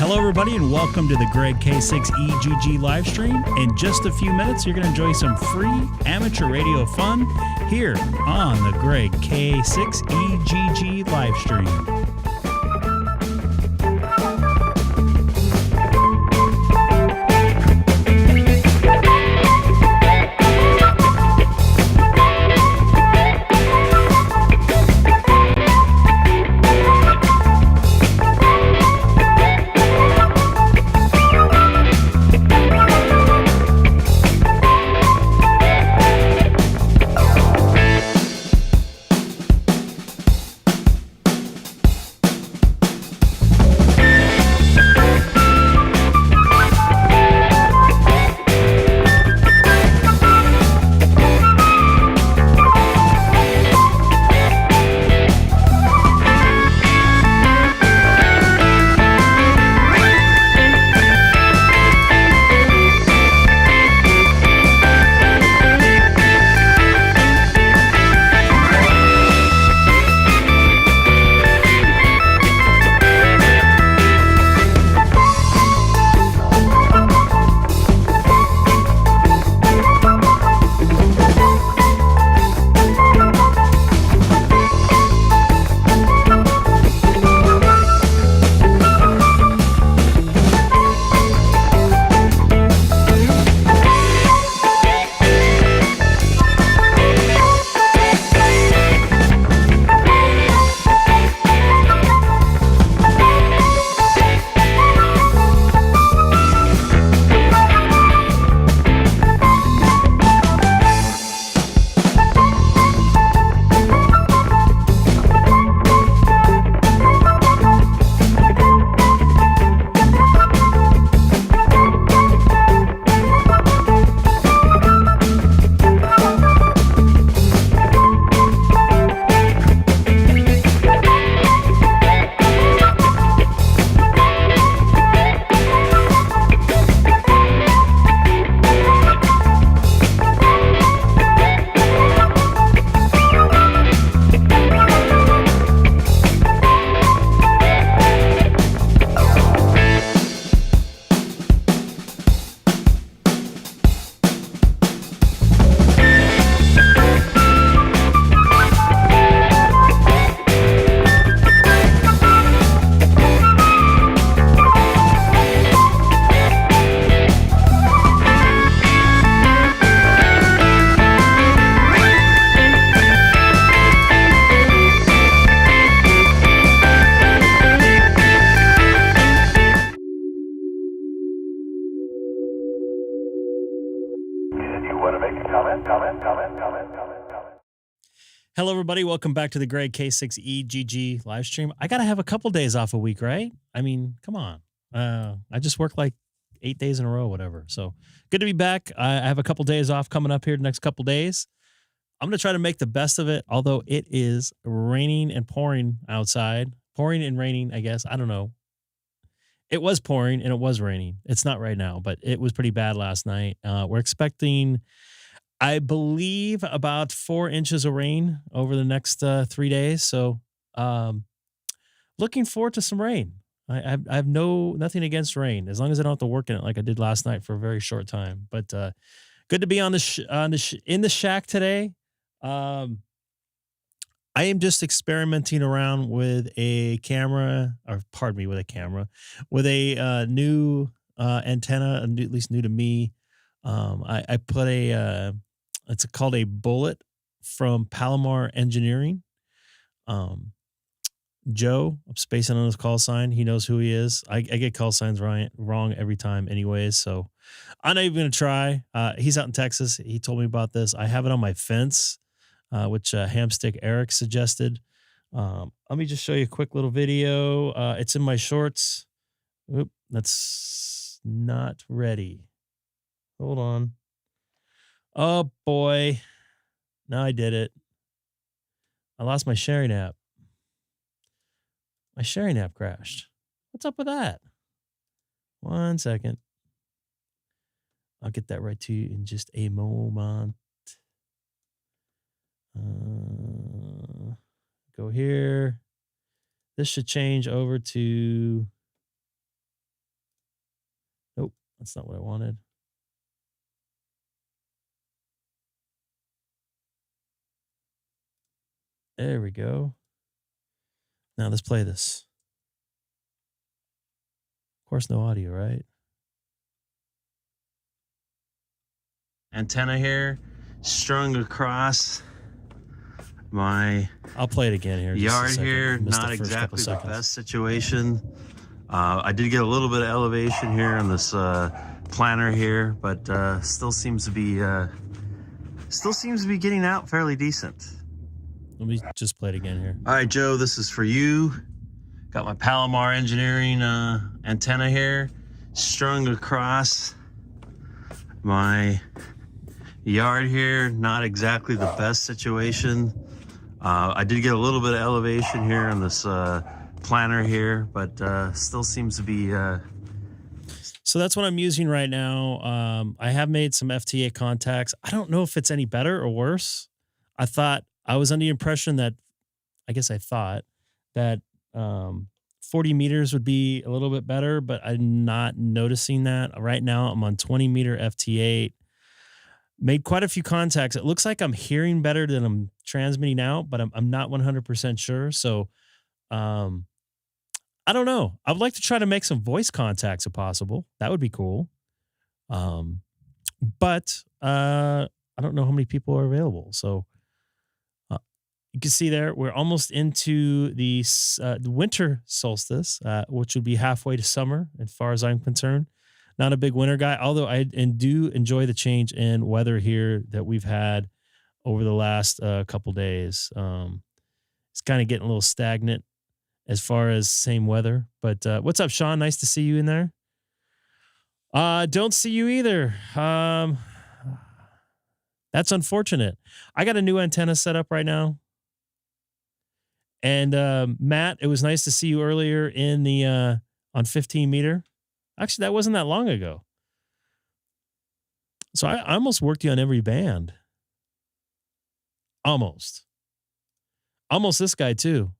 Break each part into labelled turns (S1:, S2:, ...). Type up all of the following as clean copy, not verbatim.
S1: Hello, everybody, and welcome to the Greg K6EGG live stream. In just a few minutes, you're going to enjoy some free amateur radio fun here on the Greg K6EGG live stream. Hello, everybody. Welcome back to the Greg K6EGG live stream. I got to have a couple days off a week, right? I mean, come on. I just worked like 8 days in a row, whatever. So good to be back. I have a couple days off coming up here the next couple days. I'm going to try to make the best of it, although it is raining and pouring outside. Pouring and raining, I guess. I don't know. It was pouring and it was raining. It's not right now, but it was pretty bad last night. We're expecting, I believe, about 4 inches of rain over the next 3 days. So looking forward to some rain. I have nothing against rain, as long as I don't have to work in it like I did last night for a very short time. But good to be in the shack today. I am just experimenting around with a camera, with a new antenna, at least new to me. I put it's called a Bullet from Palomar Engineering. Joe, I'm spacing on his call sign. He knows who he is. I get call signs wrong every time anyways, so I'm not even going to try. He's out in Texas. He told me about this. I have it on my fence, which Hamstick Eric suggested. Let me just show you a quick little video. It's in my shorts. Oop, that's not ready. Hold on. Oh, boy. Now I did it. I lost my sharing app. My sharing app crashed. What's up with that? 1 second. I'll get that right to you in just a moment. Go here. This should change over to That's not what I wanted. There we go. Now let's play this. Of course, no audio, right? Antenna here, strung across my
S2: I'll play it again here.
S1: Yard here, not exactly the best situation. I did get a little bit of elevation here on this planter here, but still seems to be getting out fairly decent.
S2: Let me just play it again here.
S1: All right, Joe, this is for you. Got my Palomar Engineering antenna here, strung across my yard here, not exactly the best situation. I did get a little bit of elevation here on this planter here, but still seems to be...
S2: So that's what I'm using right now. I have made some FT8 contacts. I don't know if it's any better or worse. I was under the impression that, I guess I thought that 40 meters would be a little bit better, but I'm not noticing that. Right now I'm on 20 meter FT8. Made quite a few contacts. It looks like I'm hearing better than I'm transmitting out, but I'm not 100% sure. So I don't know. I would like to try to make some voice contacts if possible. That would be cool. But I don't know how many people are available. So you can see there, we're almost into the winter solstice, which would be halfway to summer as far as I'm concerned. Not a big winter guy, although I do enjoy the change in weather here that we've had over the last couple days. It's kind of getting a little stagnant as far as same weather. But what's up, Sean? Nice to see you in there. Don't see you either. That's unfortunate. I got a new antenna set up right now. And Matt, it was nice to see you earlier in the on 15 meter. Actually, that wasn't that long ago. So I almost worked you on every band. Almost this guy too.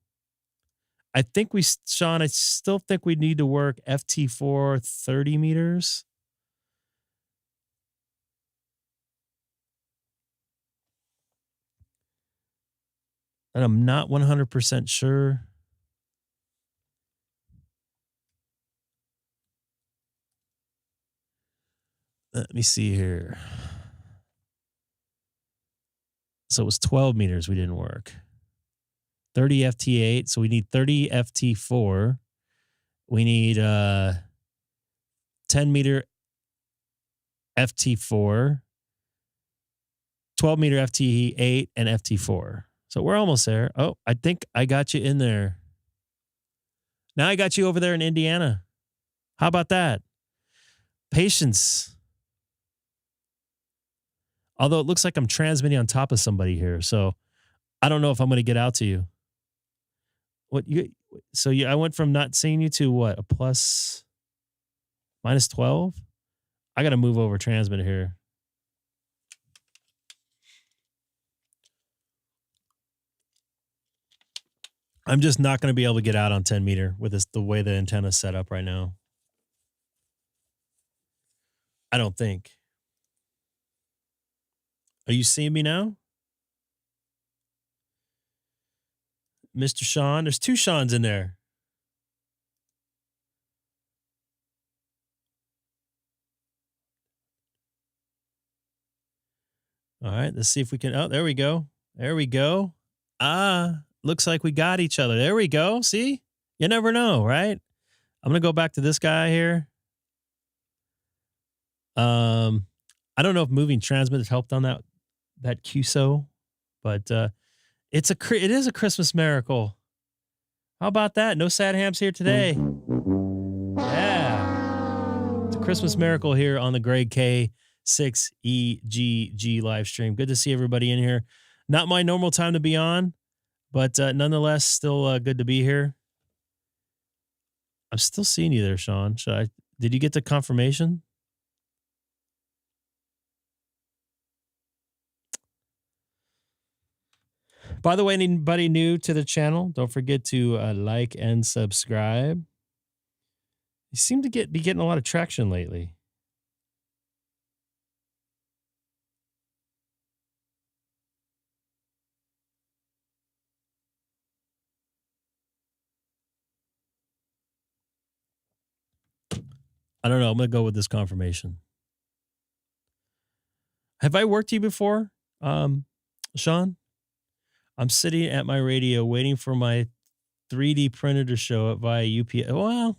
S2: I think Sean, I still think we need to work FT4 30 meters. And I'm not 100% sure. Let me see here. So it was 12 meters we didn't work. 30 FT8. So we need 30 FT4. We need 10 meter FT4, 12 meter FT8, and FT4. So we're almost there. Oh, I think I got you in there. Now I got you over there in Indiana. How about that? Patience. Although it looks like I'm transmitting on top of somebody here. So I don't know if I'm going to get out to you. I went from not seeing you to what? A plus minus 12? I got to move over transmit here. I'm just not going to be able to get out on 10 meter with the way the antenna is set up right now. I don't think. Are you seeing me now? Mr. Sean? There's two Seans in there. All right, let's see if we can. Oh, there we go. There we go. Looks like we got each other. There we go. See? You never know, right? I'm going to go back to this guy here. I don't know if moving transmit has helped on that QSO, but it is a Christmas miracle. How about that? No sad hams here today. Yeah. It's a Christmas miracle here on the Greg K6EGG live stream. Good to see everybody in here. Not my normal time to be on, but nonetheless, still good to be here. I'm still seeing you there, Sean. Did you get the confirmation? By the way, anybody new to the channel, don't forget to like and subscribe. You seem to be getting a lot of traction lately. I don't know. I'm going to go with this confirmation. Have I worked you before, Sean? I'm sitting at my radio waiting for my 3D printer to show up via UPS. Well,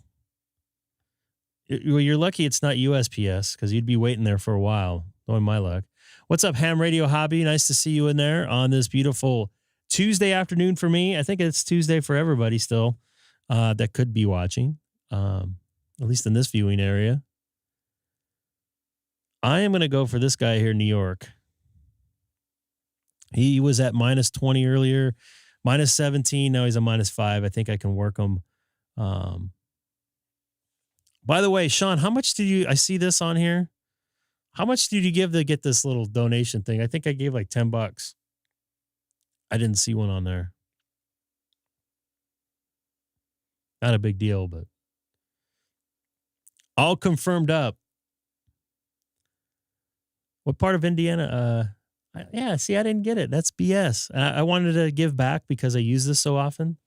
S2: you're lucky it's not USPS because you'd be waiting there for a while, knowing my luck. What's up, Ham Radio Hobby? Nice to see you in there on this beautiful Tuesday afternoon for me. I think it's Tuesday for everybody still that could be watching, at least in this viewing area. I am going to go for this guy here in New York. He was at minus 20 earlier, minus 17. Now he's a minus 5. I think I can work him. By the way, Sean, how much did you, I see this on here. How much did you give to get this little donation thing? I think I gave like $10. I didn't see one on there. Not a big deal, but all confirmed up. What part of Indiana? Yeah, see, I didn't get it. That's BS. I wanted to give back because I use this so often.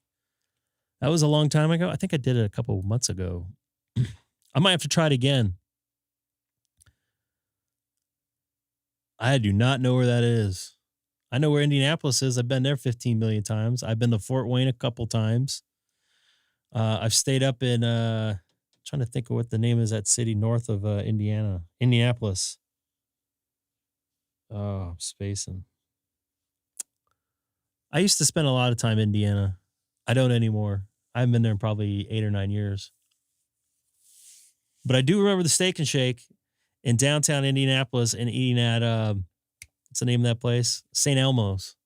S2: That was a long time ago. I think I did it a couple of months ago. I might have to try it again. I do not know where that is. I know where Indianapolis is. I've been there 15 million times. I've been to Fort Wayne a couple times. I've stayed up in, trying to think of what the name is, that city north of Indianapolis. Oh, I'm spacing. I used to spend a lot of time in Indiana. I don't anymore. I haven't been there in probably 8 or 9 years. But I do remember the Steak and Shake in downtown Indianapolis and eating at, what's the name of that place? St. Elmo's.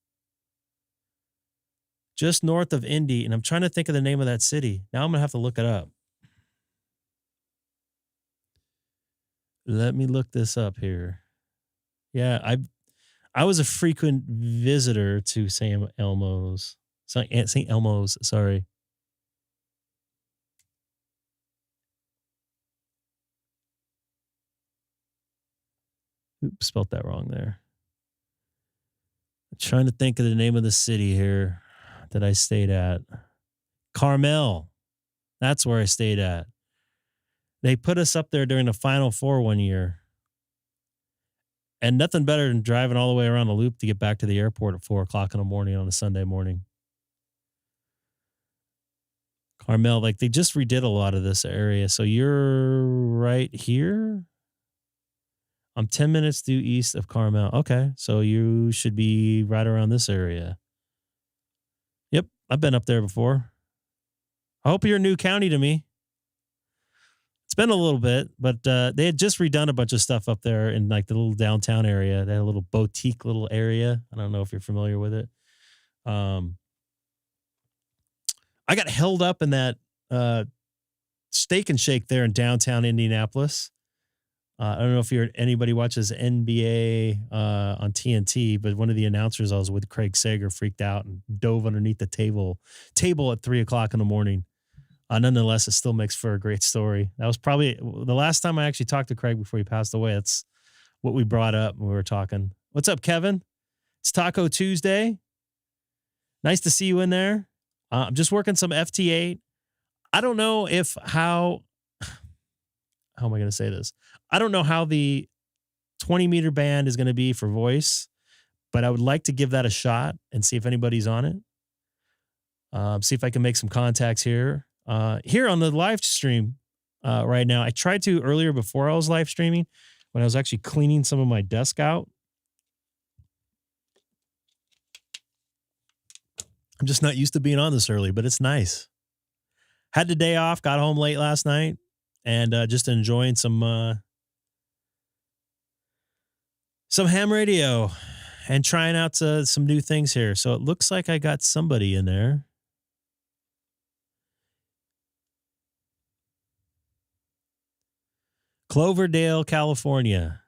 S2: Just north of Indy. And I'm trying to think of the name of that city. Now I'm going to have to look it up. Let me look this up here. Yeah, I was a frequent visitor to St. Elmo's. St. Elmo's, sorry. Oops, spelled that wrong there. I'm trying to think of the name of the city here that I stayed at. Carmel. That's where I stayed at. They put us up there during the Final Four one year. And nothing better than driving all the way around the loop to get back to the airport at 4 o'clock in the morning on a Sunday morning. Carmel, like they just redid a lot of this area. So you're right here. I'm 10 minutes due east of Carmel. Okay. So you should be right around this area. Yep. I've been up there before. I hope you're a new county to me. It's been a little bit, but they had just redone a bunch of stuff up there in like the little downtown area. They had a little boutique little area. I don't know if you're familiar with it. I got held up in that Steak and Shake there in downtown Indianapolis. I don't know if anybody watches NBA on TNT, but one of the announcers I was with, Craig Sager, freaked out and dove underneath the table at 3 o'clock in the morning. Nonetheless, it still makes for a great story. That was probably the last time I actually talked to Craig before he passed away. That's what we brought up when we were talking. What's up, Kevin? It's Taco Tuesday. Nice to see you in there. I'm just working some FT8. I don't know how am I going to say this? I don't know how the 20-meter band is going to be for voice, but I would like to give that a shot and see if anybody's on it. See if I can make some contacts here. Here on the live stream right now. I tried to earlier before I was live streaming when I was actually cleaning some of my desk out. I'm just not used to being on this early, but it's nice. Had the day off, got home late last night, and just enjoying some ham radio and trying out some new things here. So it looks like I got somebody in there. Cloverdale, California.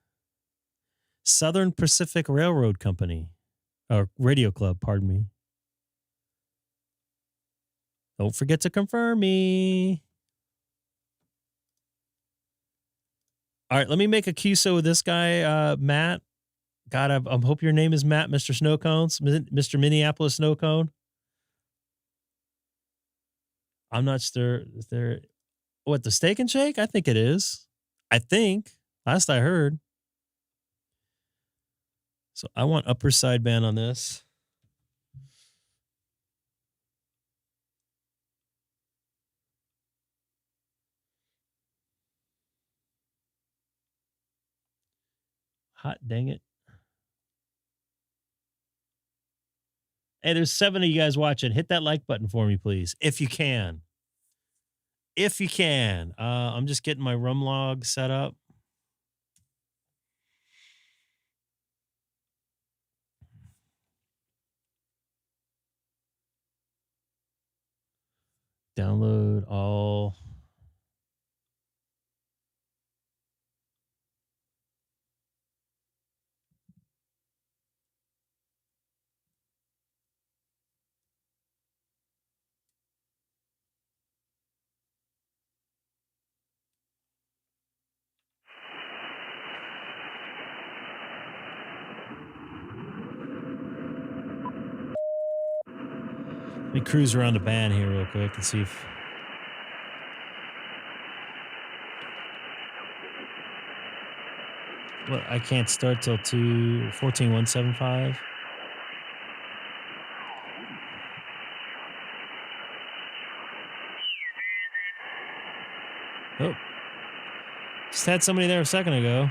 S2: Southern Pacific Railroad Company. Or Radio Club, pardon me. Don't forget to confirm me. All right, let me make a QSO with this guy, Matt. God, I hope your name is Matt, Mr. Snowcones, Mr. Minneapolis Snowcone. I'm not sure. Is there, what, the Steak and Shake? I think it is. I think. Last I heard. So I want upper sideband on this. Hot dang it. Hey, there's 7 of you guys watching. Hit that like button for me, please, if you can. If you can. I'm just getting my rum log set up. Download all. Let me cruise around the band here real quick and see if. Well, I can't start till 14.175. Oh. Just had somebody there a second ago.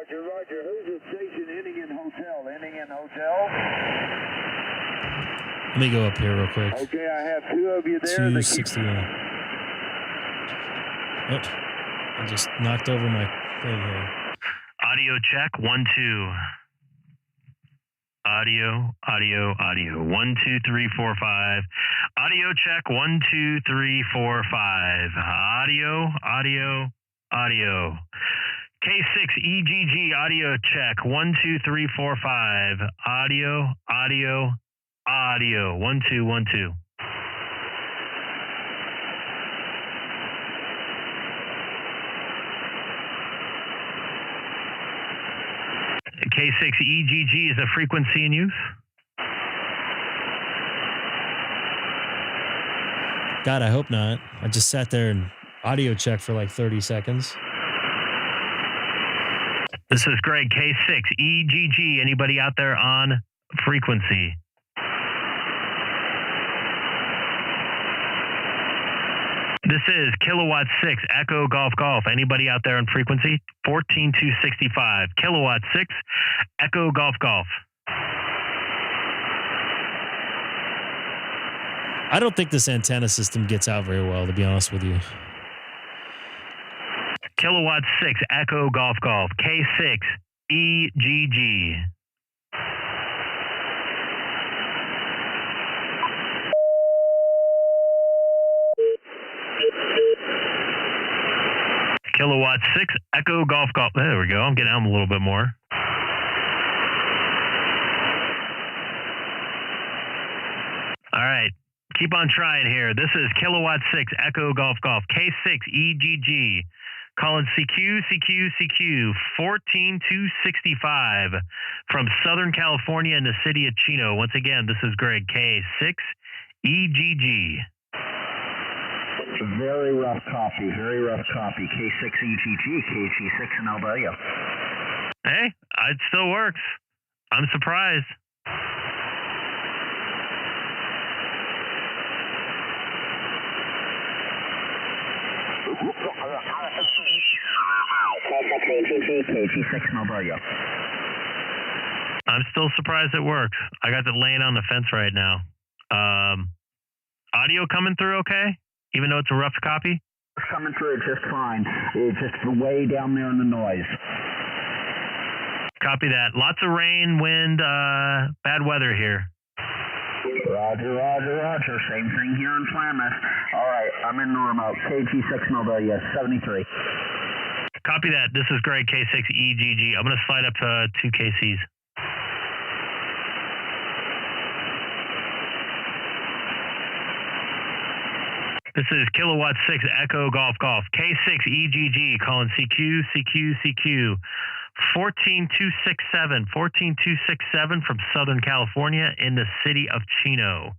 S3: Roger, Roger. Who's the station ending in hotel? Ending in hotel?
S2: Let me go up here real quick.
S3: Okay, I have 2 of you there.
S2: 261. Oh, I just knocked over my thing here.
S4: Audio check, 1, 2. Audio, audio, audio. 1, 2, 3, 4, 5. Audio check, 1, 2, 3, 4, 5. Audio, audio, audio. K6EGG audio check, 1, 2, 3, 4, 5. Audio, audio, audio. 1, 2, 1, 2. K6EGG is a frequency in use.
S2: God, I hope not. I just sat there and audio checked for like 30 seconds.
S4: This is Greg, K6EGG. Anybody out there on frequency? This is Kilowatt 6, Echo Golf Golf. Anybody out there on frequency? 14265. Kilowatt 6, Echo Golf Golf.
S2: I don't think this antenna system gets out very well, to be honest with you.
S4: Kilowatt 6, Echo Golf Golf. K6EGG. Kilowatt 6, Echo Golf Golf. There we go. I'm getting out a little bit more. All right. Keep on trying here. This is Kilowatt 6, Echo Golf Golf. K6EGG. Calling CQ 14265 from Southern California in the city of Chino. Once again, this is Greg, K6EGG.
S3: Very rough copy, very rough copy. K6EGG, KG6 in Alberta.
S4: Hey, it still works. I'm surprised.
S3: K6EGG, KG6 in Alberta.
S4: I'm still surprised it works. I got it laying on the fence right now. Audio coming through okay? Even though it's a rough copy?
S3: It's coming through just fine. It's just way down there in the noise.
S4: Copy that. Lots of rain, wind, bad weather here.
S3: Roger, roger, roger. Same thing here in Klamath. All right, I'm in the remote. KG6 Mobile, 73.
S4: Copy that. This is Greg, K6EGG. I'm going to slide up to 2 KCs. This is Kilowatt 6 Echo Golf Golf. K6EGG calling CQ. 14267 from Southern California in the city of Chino.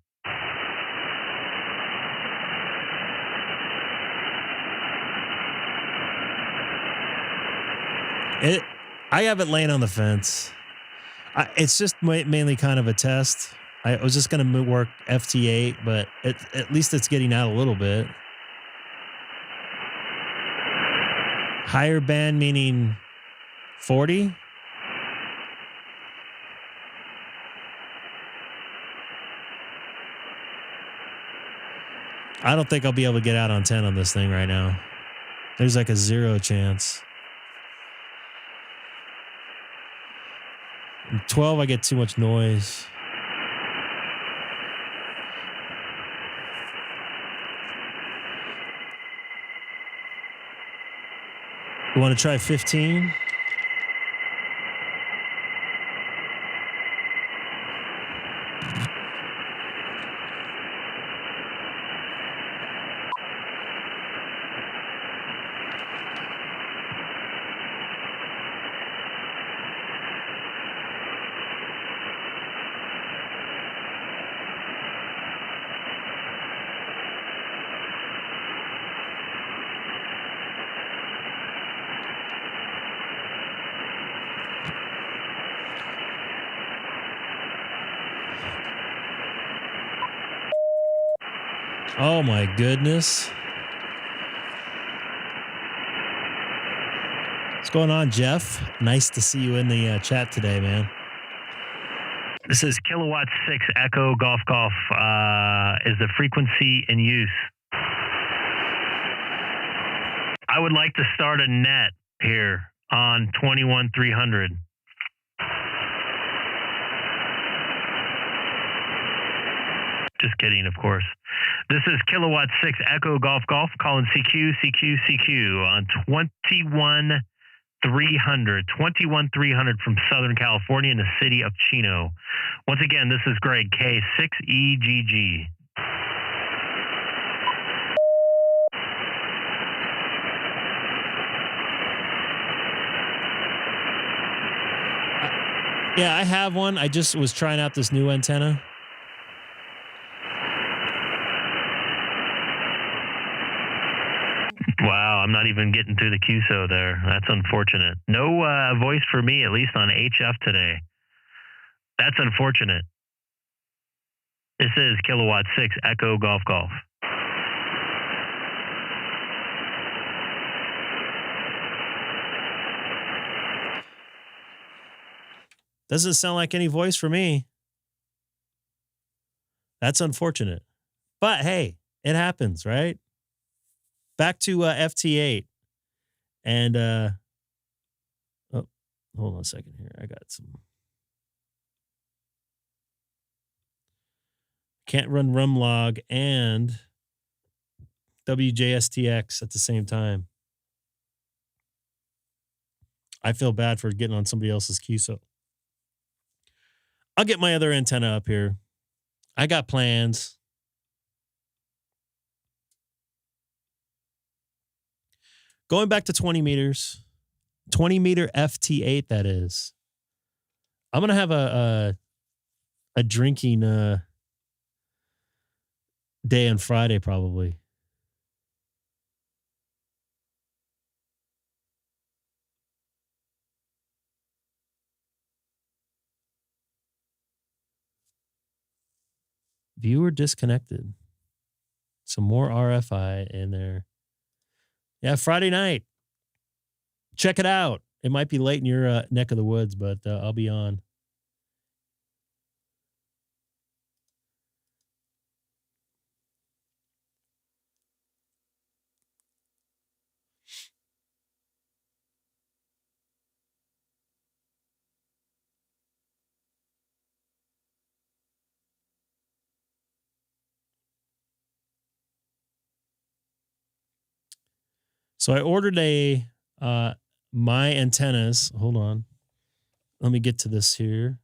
S2: I have it laying on the fence. It's just mainly kind of a test. I was just going to work FT8, but at least it's getting out a little bit. Higher band meaning 40? I don't think I'll be able to get out on 10 on this thing right now. There's like a 0 chance. 12, I get too much noise. You want to try 15? Oh my goodness. What's going on, Jeff? Nice to see you in the chat today, man.
S4: This is Kilowatt 6 Echo Golf Golf. Is the frequency in use? I would like to start a net here on 21300. Just kidding, of course. This is Kilowatt 6 Echo Golf Golf calling CQ on 21300 from Southern California in the city of Chino. Once again, this is Greg, K6EGG.
S2: Yeah, I have one. I just was trying out this new antenna.
S4: Wow, I'm not even getting through the QSO there. That's unfortunate. No voice for me, at least on HF today. That's unfortunate. This is Kilowatt 6 Echo Golf Golf.
S2: Doesn't sound like any voice for me. That's unfortunate. But hey, it happens, right? Back to FT8. And oh, hold on a second here. I got some. Can't run rumlog and wsjtx-x at the same time. I feel bad for getting on somebody else's QSO. I'll get my other antenna up here. I got plans. Going back to 20 meters, 20 meter FT8, that is. I'm going to have a drinking day on Friday, probably. Viewer disconnected. Some more RFI in there. Yeah, Friday night. Check it out. It might be late in your neck of the woods, but I'll be on. So I ordered my antennas. Hold on. Let me get to this here.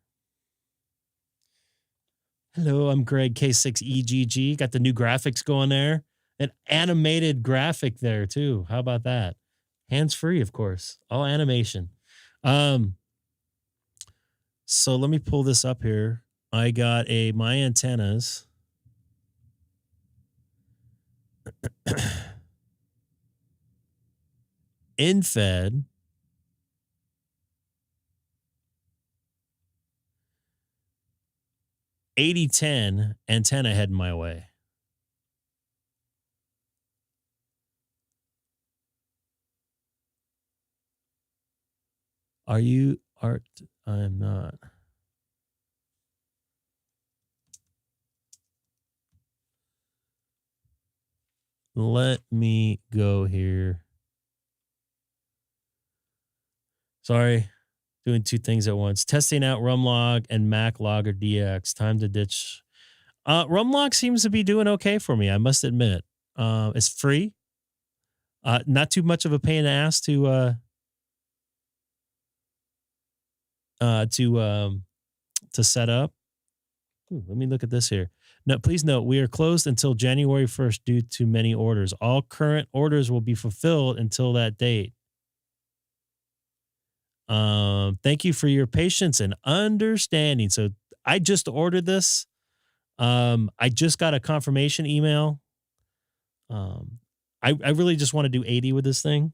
S2: Hello, I'm Greg, K6EGG. Got the new graphics going there. an animated graphic there too. How about that? Hands free, of course. All animation. So let me pull this up here. I got my antennas. In-fed. (8010) antenna heading my way. Are you Art? I'm not. Let me go here. Sorry, doing two things at once. Testing out Rumlog and Mac Logger DX. Time to ditch. Rumlog seems to be doing okay for me, I must admit. It's free. Not too much of a pain in the ass to set up. Ooh, let me look at this here. No, please note, we are closed until January 1st due to many orders. All current orders will be fulfilled until that date. Thank you for your patience and understanding. So I just ordered this. I just got a confirmation email. I really just want to do 80 with this thing.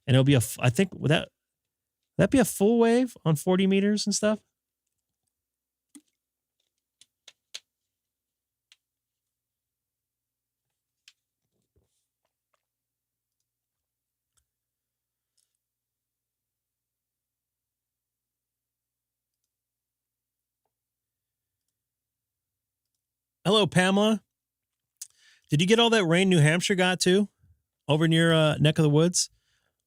S2: And it'll be I think, would that be a full wave on 40 meters and stuff? Hello, Pamela. Did you get all that rain New Hampshire got too over near neck of the woods?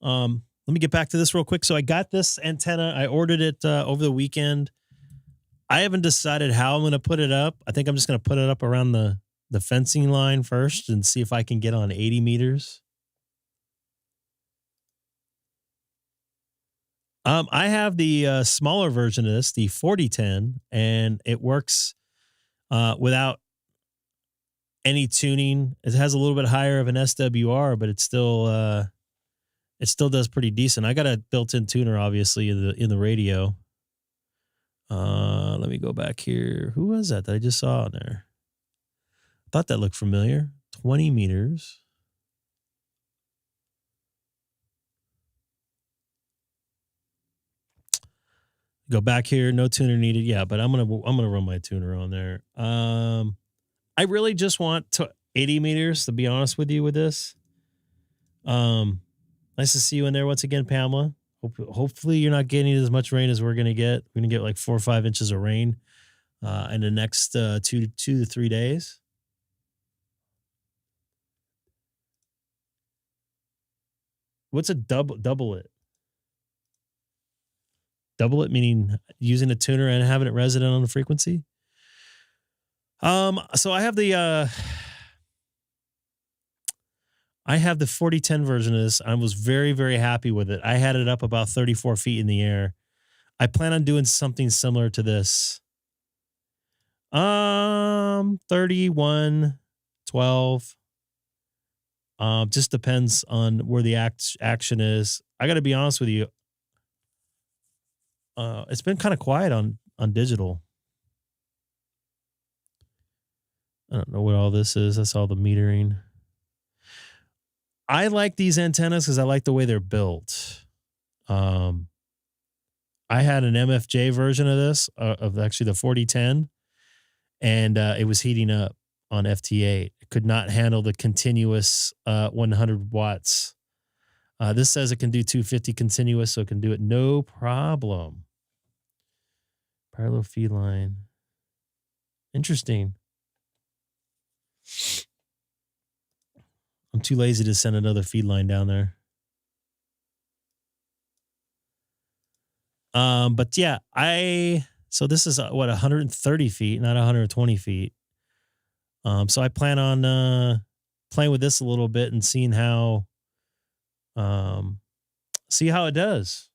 S2: Let me get back to this real quick. So I got this antenna. I ordered it over the weekend. I haven't decided how I'm going to put it up. I think I'm just going to put it up around the fencing line first and see if I can get on 80 meters. I have the smaller version of this, the 4010, and it works without any tuning. It has a little bit higher of an SWR, but it still does pretty decent. I got a built-in tuner, obviously, in the radio. Let me go back here. Who was that I just saw on there? I thought that looked familiar. 20 meters. Go back here. No tuner needed. Yeah, but I'm gonna run my tuner on there. I really just want 80 meters, to be honest with you, with this. Nice to see you in there once again, Pamela. Hopefully you're not getting as much rain as we're going to get. We're going to get like 4 or 5 inches of rain in the next 2 to 3 days. What's a double it? Double it meaning using a tuner and having it resident on the frequency? So I have the 4010 version of this. I was very, very happy with it. I had it up about 34 feet in the air. I plan on doing something similar to this. 31, 12. Just depends on where the action is. I got to be honest with you. It's been kind of quiet on digital. I don't know what all this is. That's all the metering. I like these antennas because I like the way they're built. I had an MFJ version of this, of actually the 4010, and it was heating up on FT8. It could not handle the continuous 100 watts. This says it can do 250 continuous, so it can do it no problem. Parallel feed line. Interesting. I'm too lazy to send another feed line down there. But yeah, so this is 130 feet, not 120 feet. So I plan on playing with this a little bit and seeing see how it does.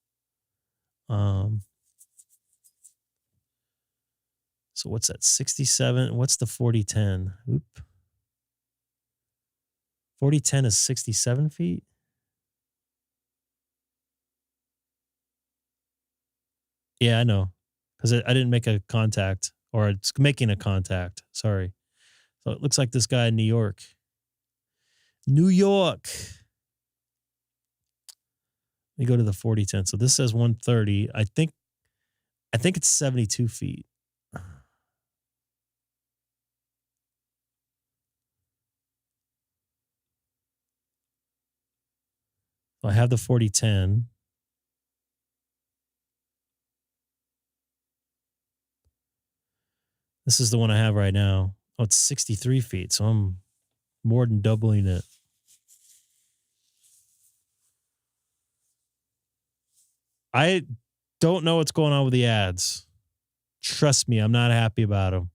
S2: So what's that? 67. What's the 4010? Oop. 4010 is 67 feet. Yeah, I know. Because I didn't make a contact, or it's making a contact. Sorry. So it looks like this guy in New York. New York. Let me go to the 4010. So this says 130. I think it's 72 feet. So I have the 4010. This is the one I have right now. Oh, it's 63 feet. So I'm more than doubling it. I don't know what's going on with the ads. Trust me, I'm not happy about them.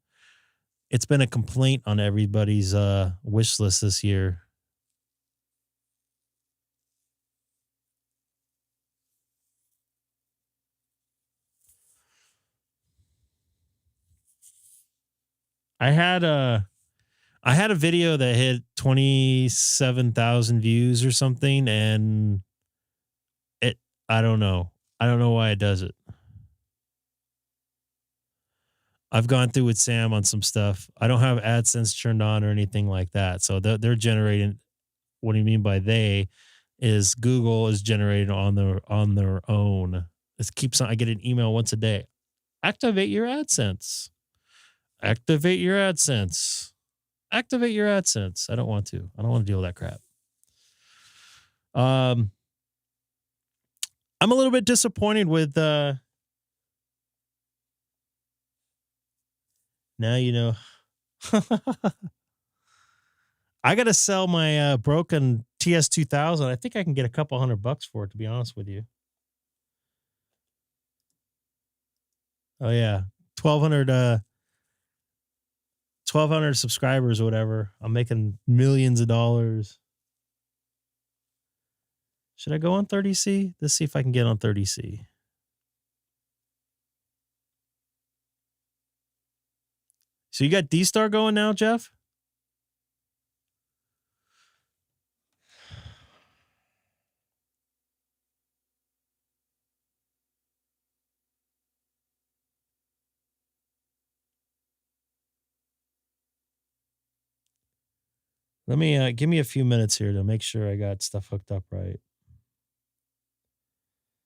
S2: It's been a complaint on everybody's wish list this year. I had a video that hit 27,000 views or something, and I don't know. I don't know why it does it. I've gone through with Sam on some stuff. I don't have AdSense turned on or anything like that. So they're generating. What do you mean by they? Is Google is generating on their own. It keeps on. I get an email once a day. Activate your AdSense. Activate your AdSense. Activate your AdSense. I don't want to. I don't want to deal with that crap. I'm a little bit disappointed with now you know. I got to sell my broken TS2000. I think I can get a couple $100 for it, to be honest with you. Oh yeah, 1,200 subscribers or whatever. I'm making millions of dollars. Should I go on 30C? Let's see if I can get on 30C. So you got DStar going now, Jeff? Let me give me a few minutes here to make sure I got stuff hooked up right.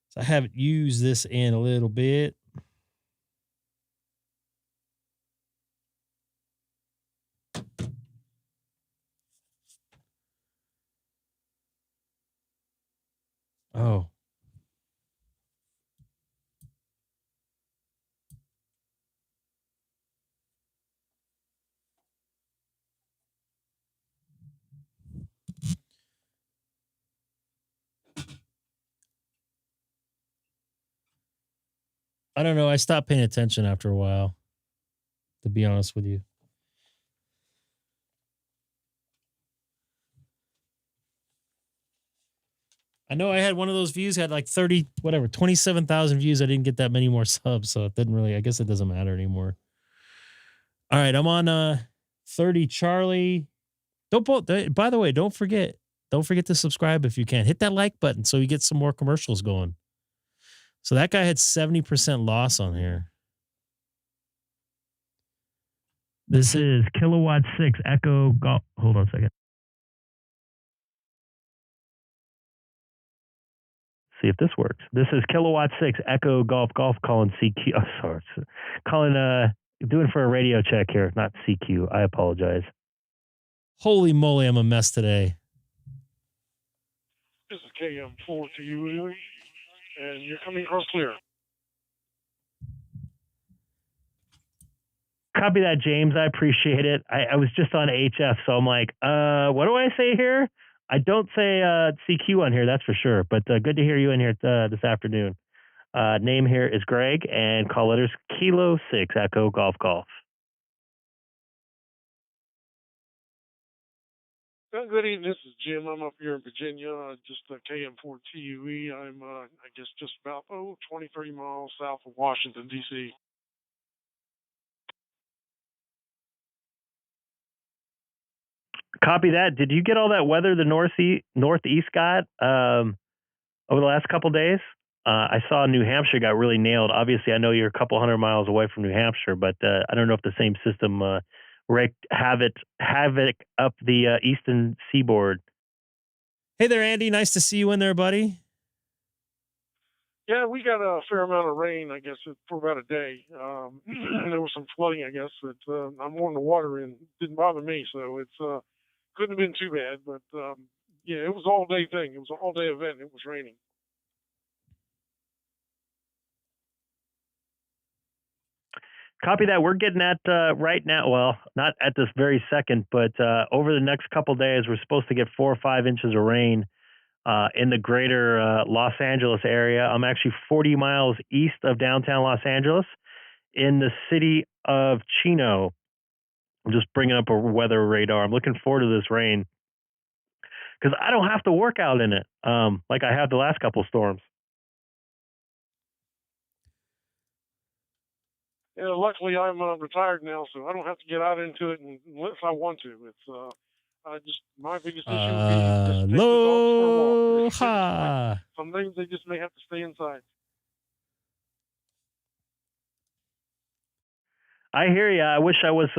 S2: So I haven't used this in a little bit. Oh. I don't know. I stopped paying attention after a while, to be honest with you. I know I had one of those views, had like 27,000 views. I didn't get that many more subs, so it didn't really, I guess it doesn't matter anymore. All right, I'm on 30 Charlie. By the way, don't forget to subscribe if you can. Hit that like button so you get some more commercials going. So that guy had 70% loss on here.
S4: This is Kilowatt 6 Echo Golf. Hold on a second. See if this works. This is Kilowatt 6 Echo Golf calling CQ. Oh, sorry. Doing for a radio check here, not CQ. I apologize.
S2: Holy moly, I'm a mess today.
S5: This is KM4 to you, and you're coming across clear.
S4: Copy that, James. I appreciate it. I was just on HF, so I'm like, what do I say here? I don't say CQ on here, that's for sure. But good to hear you in here this afternoon. Name here is Greg, and call letters Kilo 6 Echo Golf.
S5: Good evening. This is Jim. I'm up here in Virginia, just KM4 TUE. I'm, I guess, just about 20, 30 miles south of Washington, D.C.
S4: Copy that. Did you get all that weather the Northeast got over the last couple days? I saw New Hampshire got really nailed. Obviously, I know you're a couple hundred miles away from New Hampshire, but I don't know if the same system wreaked havoc up the eastern seaboard.
S2: Hey there, Andy. Nice to see you in there, buddy.
S5: Yeah, we got a fair amount of rain, I guess, for about a day. There was some flooding, I guess, but I'm on the water and it didn't bother me, so it's couldn't have been too bad. But yeah, it was an all-day thing. It was an all-day event. And it was raining.
S4: Copy that. We're getting at right now. Well, not at this very second, but over the next couple days, we're supposed to get 4 or 5 inches of rain in the greater Los Angeles area. I'm actually 40 miles east of downtown Los Angeles in the city of Chino. I'm just bringing up a weather radar. I'm looking forward to this rain because I don't have to work out in it like I have the last couple storms.
S5: Yeah, luckily I'm retired now, so I don't have to get out into it unless I want to. It's just my biggest issue would be just take the dogs for a walk.
S2: Aloha.
S5: Sometimes they just may have to stay inside.
S4: I hear you. I wish I was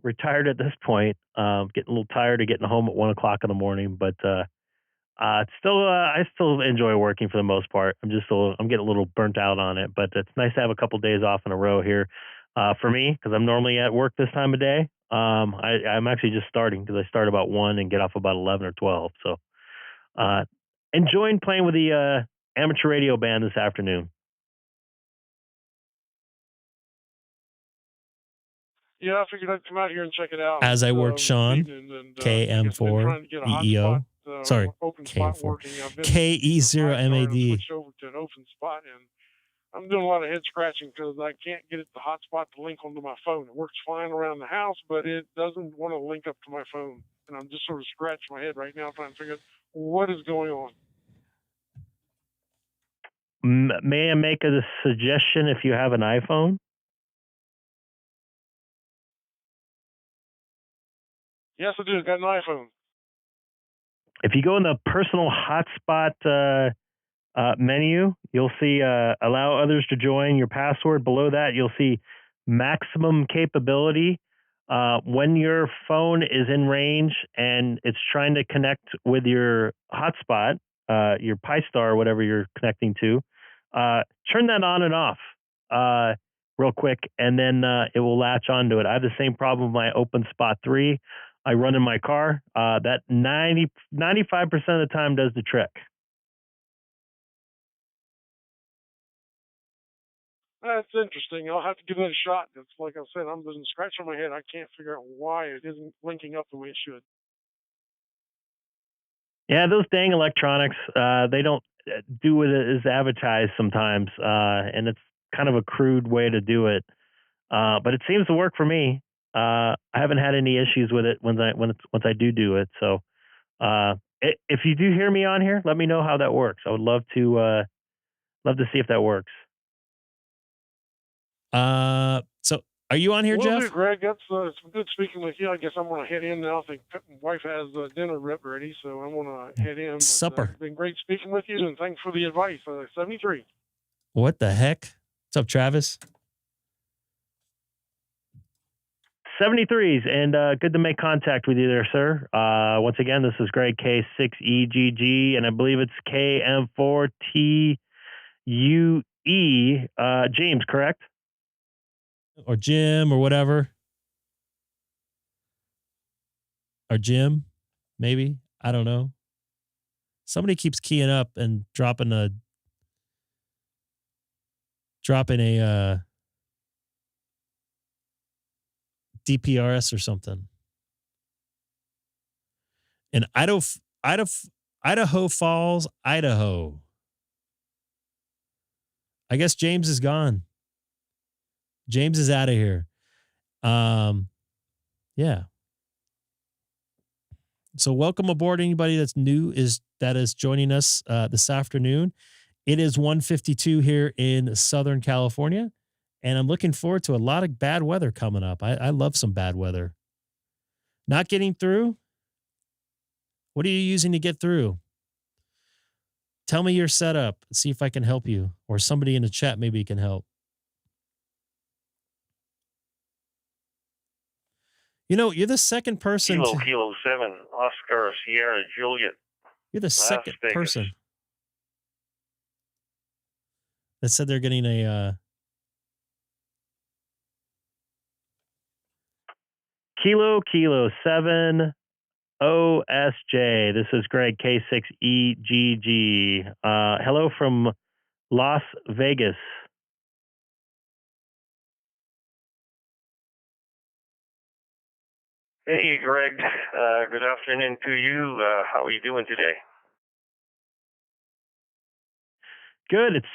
S4: retired at this point. Getting a little tired of getting home at 1 o'clock in the morning, but it's still I still enjoy working for the most part. I'm getting a little burnt out on it, but it's nice to have a couple days off in a row here for me because I'm normally at work this time of day. I'm actually just starting because I start about 1 and get off about 11 or 12. So enjoying playing with the amateur radio band this afternoon.
S5: Yeah, I figured I'd come out here and check it out.
S2: As I work, Sean, KM4 EEO. Sorry, KM4. KE0MAD.
S5: Switched over to an open spot, and I'm doing a lot of head scratching because I can't get it the hotspot to link onto my phone. It works fine around the house, but it doesn't want to link up to my phone. And I'm just sort of scratching my head right now trying to figure out what is going on.
S4: May I make a suggestion if you have an iPhone?
S5: Yes, I do. I got an iPhone.
S4: If you go in the personal hotspot menu, you'll see allow others to join your password. Below that, you'll see maximum capability. When your phone is in range and it's trying to connect with your hotspot, your Pi-Star, whatever you're connecting to, turn that on and off real quick, and then it will latch onto it. I have the same problem with my openspot 3. I run in my car. That 95% of the time does the trick.
S5: That's interesting. I'll have to give that a shot. It's like I said, I'm just scratching my head. I can't figure out why it isn't linking up the way it should.
S4: Yeah, those dang electronics, they don't do what is advertised sometimes, and it's kind of a crude way to do it. But it seems to work for me. I haven't had any issues with it once I do it. So if you do hear me on here, let me know how that works. I would love to see if that works.
S2: So are you on here, Jeff?
S5: Do, Greg. That's it's good speaking with you. I guess I'm gonna head in now. I think my wife has dinner ready, so I'm gonna head in. But,
S2: supper.
S5: It's been great speaking with you, and thanks for the advice. 73.
S2: What the heck? What's up, Travis?
S4: 73s, and good to make contact with you there, sir. Once again, this is Greg, K6EGG, and I believe it's KM4TUE. James, correct?
S2: Or Jim, or whatever. Or Jim, maybe. I don't know. Somebody keeps keying up and dropping a DPRS or something. In Idaho Falls, Idaho. I guess James is gone. James is out of here. Yeah. So welcome aboard anybody that's new that is joining us this afternoon. It is 1:52 here in Southern California. And I'm looking forward to a lot of bad weather coming up. I love some bad weather. Not getting through, What are you using to get through? Tell me your setup. See if I can help you, or somebody in the chat maybe can help. You know, you're the second person.
S6: Kilo 7, Oscar Sierra Juliet.
S2: You're the second person that said they're getting a
S4: Kilo 7 OSJ. This is Greg K6EGG. Hello from Las Vegas.
S6: Hey, Greg. Good afternoon to you. How are you doing today?
S4: Good. It's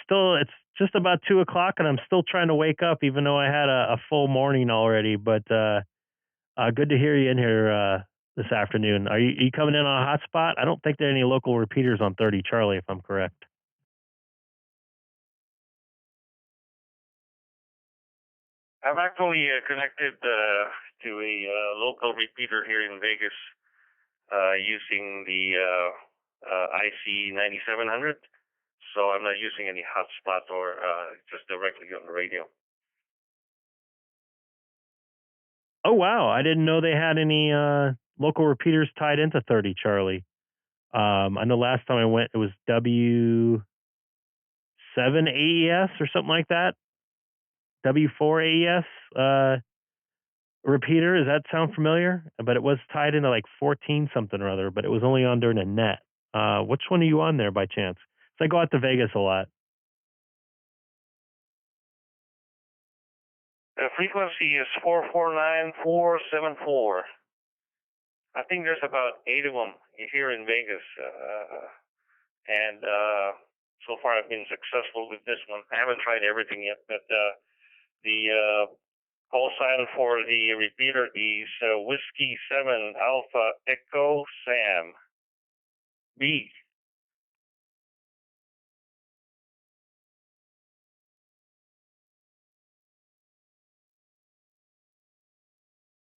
S4: just about 2 o'clock, and I'm still trying to wake up, even though I had a full morning already. But good to hear you in here this afternoon. Are you coming in on a hotspot? I don't think there are any local repeaters on 30 Charlie, if I'm correct.
S6: I'm actually connected to a local repeater here in Vegas using the IC-9700. So I'm not using any hotspot or just directly on the radio.
S4: Oh, wow. I didn't know they had any local repeaters tied into 30 Charlie. I know last time I went, it was W7 AES or something like that. W4 AES repeater. Does that sound familiar? But it was tied into like 14 something or other, but it was only on during a net. Which one are you on there by chance? So I go out to Vegas a lot.
S6: The frequency is 449-474. I think there's about 8 of them here in Vegas. And so far I've been successful with this one. I haven't tried everything yet, but the call sign for the repeater is Whiskey 7 Alpha Echo Sam B.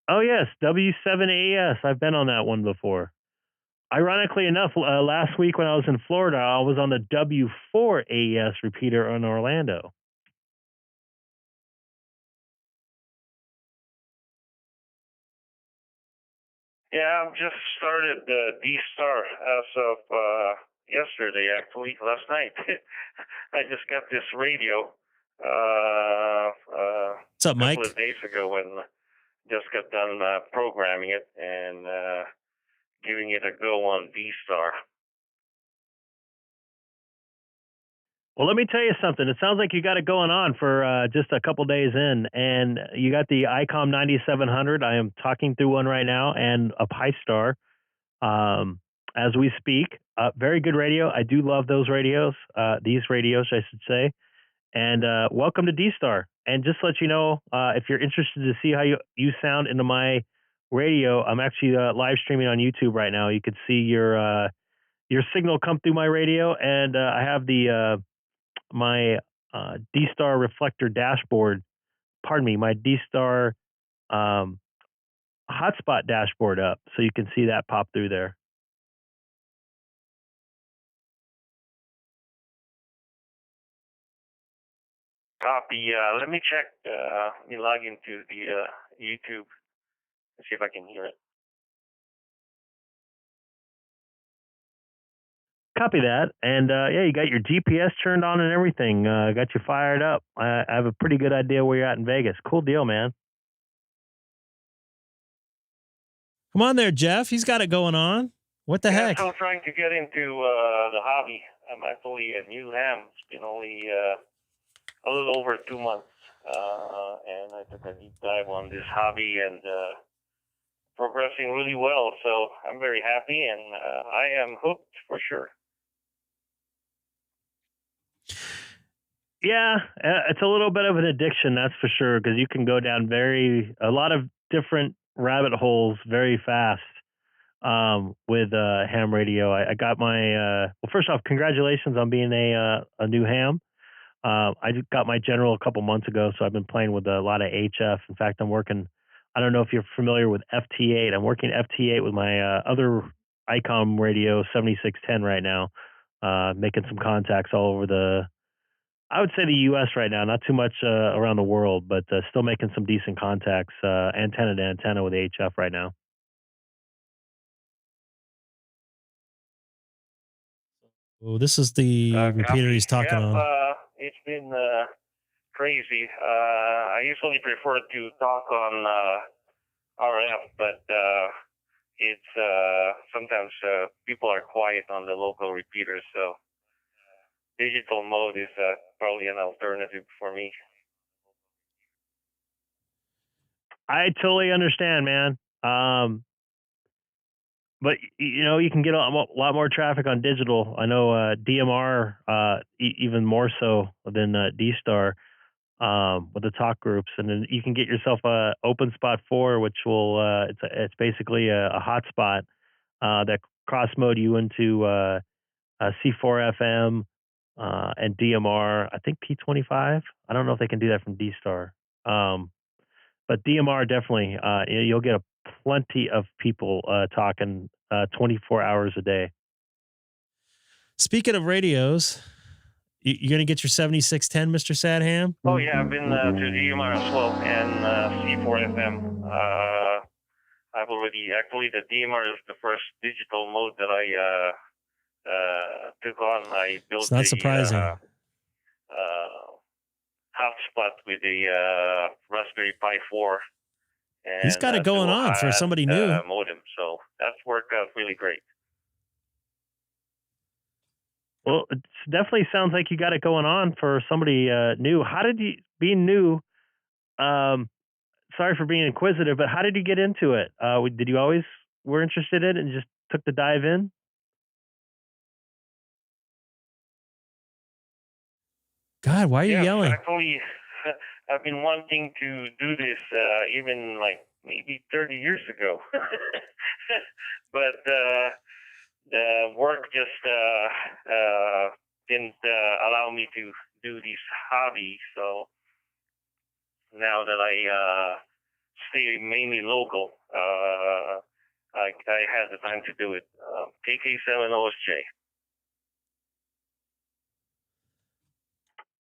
S4: Oh, yes, W7AS. I've been on that one before. Ironically enough, last week when I was in Florida, I was on the W4AES repeater in Orlando.
S6: Yeah, I've just started DStar as of yesterday, actually, last night. I just got this radio
S2: What's up, Mike?
S6: a couple of days ago when just got done programming it and giving it a go on DStar.
S4: Well, let me tell you something. It sounds like you got it going on for just a couple days in, and you got the Icom 9700. I am talking through one right now, and a Pi-Star as we speak. Very good radio. I do love those radios, these radios, I should say. And welcome to DStar. And just to let you know, if you're interested to see how you sound into my radio, I'm actually live streaming on YouTube right now. You can see your signal come through my radio, and I have the my DStar reflector dashboard. Pardon me, my DStar hotspot dashboard up, so you can see that pop through there.
S6: Copy. Let me check. Let me log into the YouTube and see if I can hear it.
S4: Copy that. And yeah, you got your GPS turned on and everything. Got you fired up. I have a pretty good idea where you're at in Vegas. Cool deal, man.
S2: Come on there, Jeff. He's got it going on. What the heck?
S6: I'm still trying to get into the hobby. I'm actually a new ham. It's been only a little over 2 months. And I took a deep dive on this hobby and progressing really well. So I'm very happy, and I am hooked for sure.
S4: Yeah, it's a little bit of an addiction, that's for sure, because you can go down a lot of different rabbit holes very fast with ham radio. I got my, well, first off, congratulations on being a new ham. I got my general a couple months ago, so I've been playing with a lot of HF. In fact, I'm working, I don't know if you're familiar with FT8. I'm working FT8 with my other Icom radio 7610 right now, making some contacts all over I would say the U.S. right now, not too much around the world, but still making some decent contacts, antenna to antenna with HF right now.
S2: Oh, this is the repeater he's talking on.
S6: It's been crazy. I usually prefer to talk on RF, but it's sometimes people are quiet on the local repeaters, so digital mode is probably an alternative for me.
S4: I totally understand, man. But you can get a lot more traffic on digital. I know DMR even more so than DStar with the talk groups, and then you can get yourself a openspot 4, which will it's basically a hotspot that cross mode you into C4 FM and DMR. I think P25. I don't know if they can do that from DStar, but DMR definitely. You'll get plenty of people talking 24 hours a day.
S2: Speaking of radios, you're going to get your 7610, Mr. Sadham?
S6: Oh, yeah. I've been to DMR as well and C4 FM. I've already, actually, the DMR is the first digital mode that I took on. I built
S2: it's not surprising.
S6: Hotspot with the Raspberry Pi 4. And,
S2: he's got it going on for somebody new.
S6: Modem, so that's worked out really great.
S4: Well, it definitely sounds like you got it going on for somebody new. How did you, being new, sorry for being inquisitive, but how did you get into it? Did you always were interested in it and just took the dive in?
S2: God, why are you yelling?
S6: Actually, I've been wanting to do this even like maybe 30 years ago. But the work just didn't allow me to do this hobby. So now that I stay mainly local, I had the time to do it. K6EGG.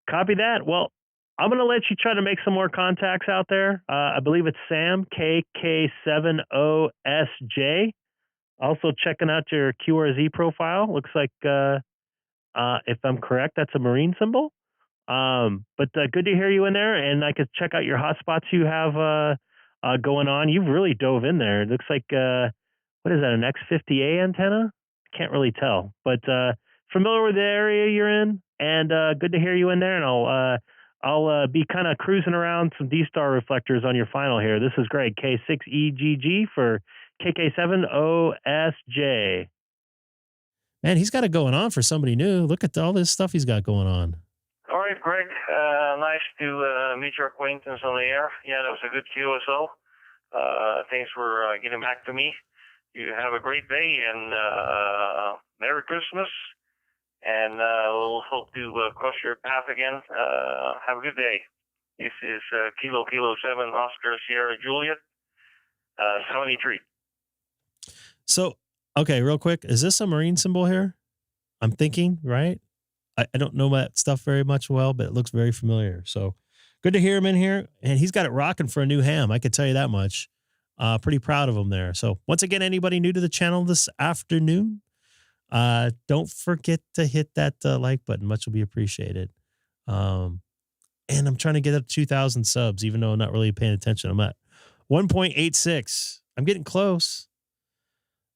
S4: Copy that. Well, I'm going to let you try to make some more contacts out there. I believe it's Sam, KK70SJ. Also checking out your QRZ profile. Looks like, if I'm correct, that's a Marine symbol. But good to hear you in there, and I could check out your hotspots you have going on. You've really dove in there. It looks like, what is that, an X50A antenna? I can't really tell. But familiar with the area you're in, and good to hear you in there, and I'll be kind of cruising around some DStar reflectors on your final here. This is Greg, K6EGG for KK70SJ.
S2: Man, he's got it going on for somebody new. Look at all this stuff he's got going on.
S6: All right, Greg. Nice to meet your acquaintance on the air. Yeah, that was a good QSO. Thanks for getting back to me. You have a great day, and Merry Christmas. And we'll hope to cross your path again. Have a good day. This is Kilo 7 Oscar Sierra Juliet 73.
S2: So, okay, real quick. Is this a Marine symbol here? I'm thinking, right? I don't know that stuff very much well, but it looks very familiar. So good to hear him in here. And he's got it rocking for a new ham. I could tell you that much. Pretty proud of him there. So once again, anybody new to the channel this afternoon, don't forget to hit that like button. Much will be appreciated. And I'm trying to get up to 2,000 subs, even though I'm not really paying attention. I'm at 1.86. I'm getting close.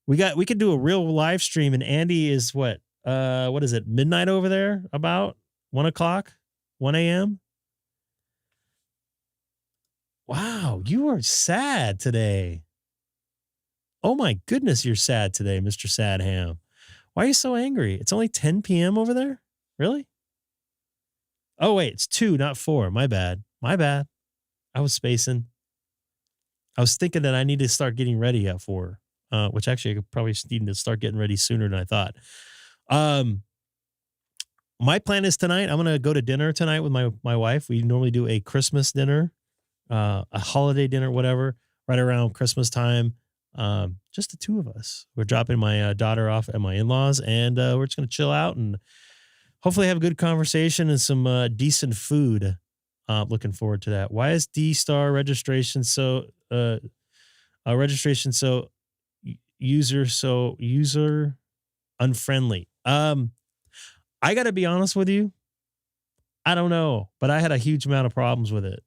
S2: We could do a real live stream, and Andy is what is it? Midnight over there, about 1 o'clock, 1 a.m. Wow, you are sad today. Oh my goodness, you're sad today, Mr. Sadham. Why are you so angry? It's only 10 p.m. over there? Really? Oh, wait, it's 2, not 4. My bad. My bad. I was spacing. I was thinking that I need to start getting ready at 4, which actually I could probably need to start getting ready sooner than I thought. My plan is tonight, I'm going to go to dinner tonight with my wife. We normally do a Christmas dinner, a holiday dinner, whatever, right around Christmas time. Just the two of us. We're dropping my daughter off at my in-laws, and we're just gonna chill out and hopefully have a good conversation and some decent food. Looking forward to that. Why is DStar registration so user unfriendly? I got to be honest with you. I don't know, but I had a huge amount of problems with it.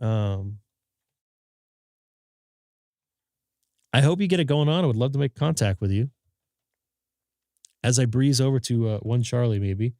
S2: I hope you get it going on. I would love to make contact with you as I breeze over to One Charlie, maybe.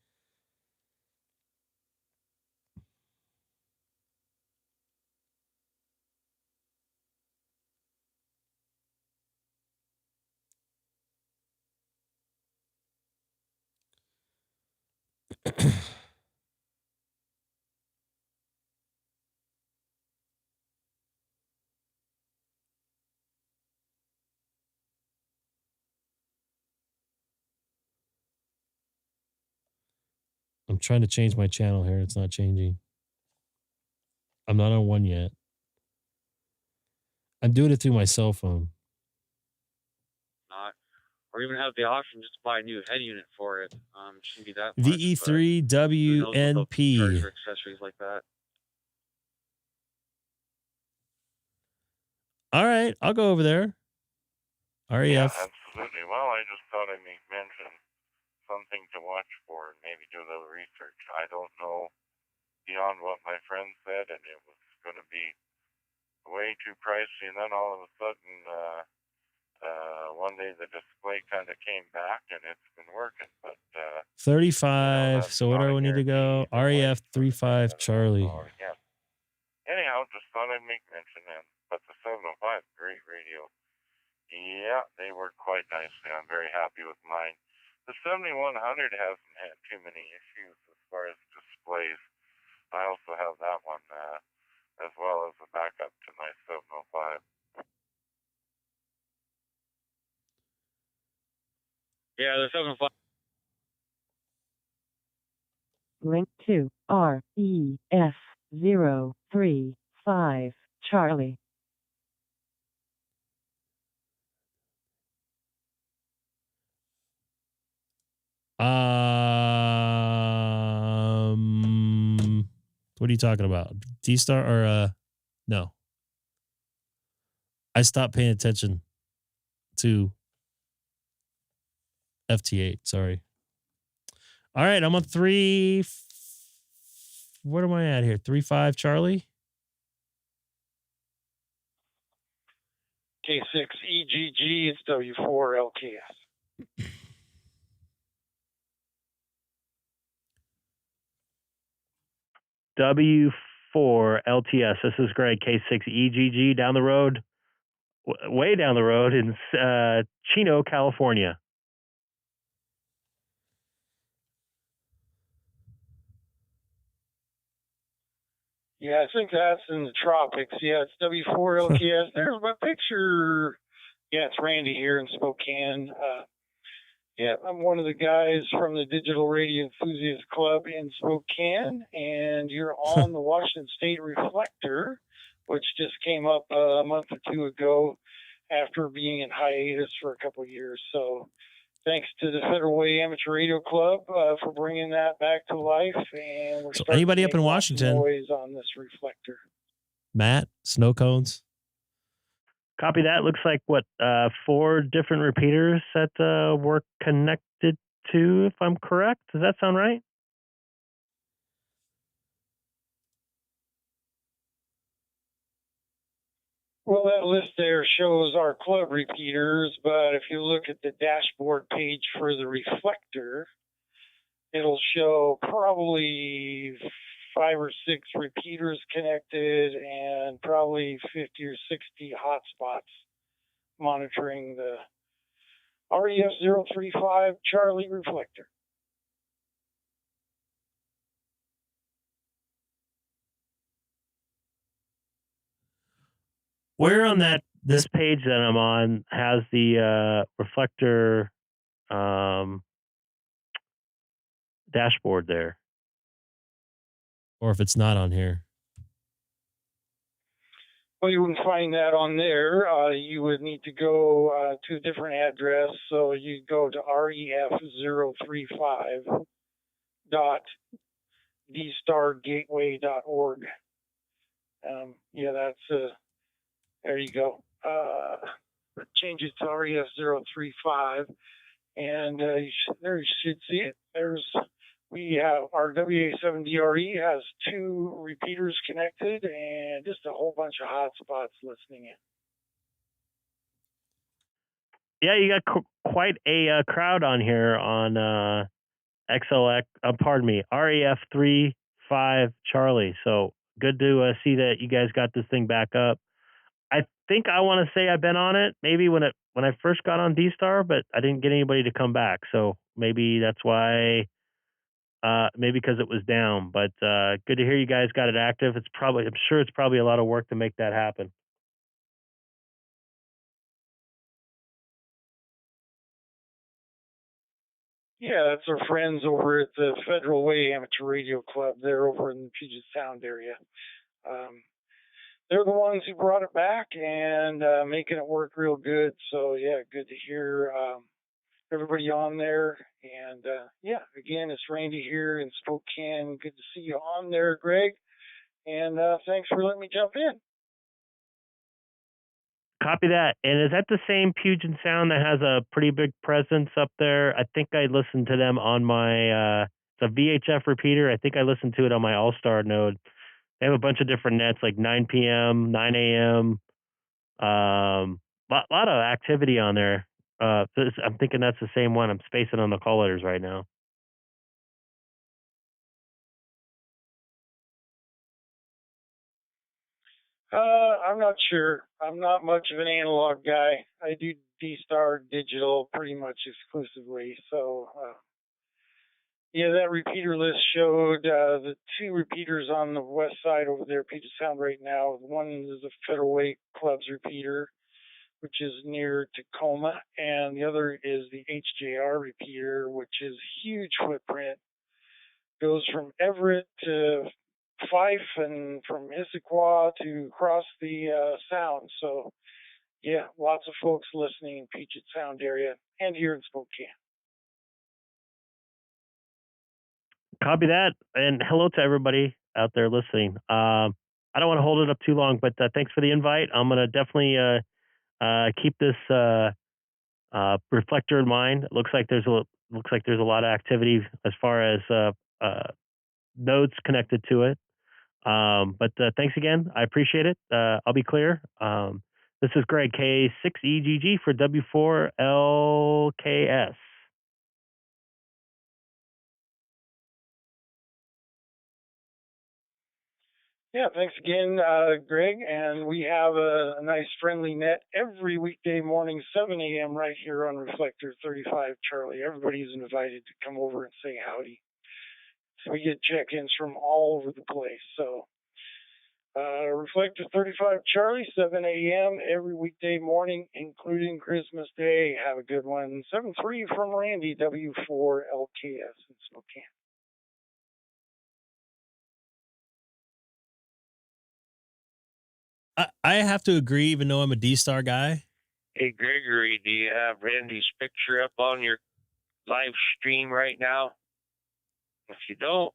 S2: I'm trying to change my channel here. It's not changing. I'm not on one yet. I'm doing it through my cell phone.
S7: Not, or even have the option just to buy a new head unit for it. Shouldn't be that much.
S2: VE3WNP.
S7: Charger accessories like that.
S2: All right, I'll go over there. REF.
S8: Yeah, absolutely. Well, I just thought I'd mention something to watch for and maybe do a little research. I don't know beyond what my friend said, and it was going to be way too pricey. And then all of a sudden, one day the display kind of came back, and it's been working. But
S2: 35. So where do I need to go? REF 35 Charlie.
S8: Yeah. Anyhow, just thought I'd make mention. But the 705, great radio. Yeah, they work quite nicely. I'm very happy with mine. The 7100 hasn't had too many issues as far as displays. I also have that one as well as a backup to my 705.
S7: Yeah, the 705.
S9: Link to REF035 Charlie.
S2: What are you talking about? DStar or no? I stopped paying attention to FT8. Sorry. All right, I'm on 3. What am I at here? 35 Charlie.
S5: K6EGG. It's W4LKS.
S4: W4 LTS. This is Greg, K6EGG, down the road, way down the road in Chino, California.
S5: Yeah, I think that's in the tropics. Yeah, it's W4LKS. There's my picture. Yeah, it's Randy here in Spokane. Yeah, I'm one of the guys from the Digital Radio Enthusiast Club in Spokane, and you're on the Washington State Reflector, which just came up a month or two ago after being in hiatus for a couple of years. So thanks to the Federal Way Amateur Radio Club for bringing that back to life. And we're
S2: so anybody up in Washington,
S5: noise on this reflector.
S2: Matt, snow cones.
S4: Copy that. Looks like 4 different repeaters that were connected to, if I'm correct. Does that sound right?
S5: Well, that list there shows our club repeaters, but if you look at the dashboard page for the reflector, it'll show probably 5 or 6 repeaters connected and probably 50 or 60 hotspots monitoring the REF035 Charlie reflector.
S4: Where on this page that I'm on has the reflector dashboard there?
S2: Or if it's not on here.
S10: Well, you wouldn't find that on there. You would need to go to a different address. So you go to ref035.dstargateway.org. Yeah, that's there you go. Change it to ref035, and there you should see it. We have our WA7DRE has 2 repeaters connected and just a whole bunch of hotspots listening in.
S4: Yeah, you got quite a crowd on here on XLX. Pardon me, REF35 Charlie. So good to see that you guys got this thing back up. I think I want to say I've been on it maybe when I first got on DStar, but I didn't get anybody to come back. So maybe that's why. Maybe because it was down, but good to hear you guys got it active. I'm sure it's probably a lot of work to make that happen.
S10: Yeah, that's our friends over at the Federal Way Amateur Radio Club. They're over in the Puget Sound area. They're the ones who brought it back and making it work real good. So yeah, good to hear everybody on there. And yeah, again, it's Randy here in Spokane. Good to see you on there, Greg. And thanks for letting me jump in.
S4: Copy that. And is that the same Puget Sound that has a pretty big presence up there? I think I listened to them on my it's a VHF repeater. I think I listened to it on my Allstar node. They have a bunch of different nets like 9 p.m., 9 a.m. Lot of activity on there. I'm thinking that's the same one. I'm spacing on the call letters right now.
S10: I'm not sure. I'm not much of an analog guy. I do DStar digital pretty much exclusively. So, yeah, that repeater list showed the 2 repeaters on the west side over there, Puget Sound right now. One is the Federal Way Club's repeater, which is near Tacoma, and the other is the HJR repeater, which is huge footprint. Goes from Everett to Fife and from Issaquah to across the Sound. So, yeah, lots of folks listening in Puget Sound area and here in Spokane.
S4: Copy that, and hello to everybody out there listening. I don't want to hold it up too long, but thanks for the invite. I'm going to definitely keep this reflector in mind. It looks like there's a lot of activity as far as nodes connected to it. But thanks again. I appreciate it. I'll be clear. This is Greg, K6EGG for W4LKS.
S10: Yeah, thanks again, Greg. And we have a nice friendly net every weekday morning, 7 a.m. right here on Reflector 35 Charlie. Everybody's invited to come over and say howdy. So we get check-ins from all over the place. So Reflector 35 Charlie, 7 a.m. every weekday morning, including Christmas Day. Have a good one. 7-3 from Randy, W4LKS in Spokane.
S2: I have to agree, even though I'm a DStar guy.
S6: Hey, Gregory, do you have Randy's picture up on your live stream right now? If you don't,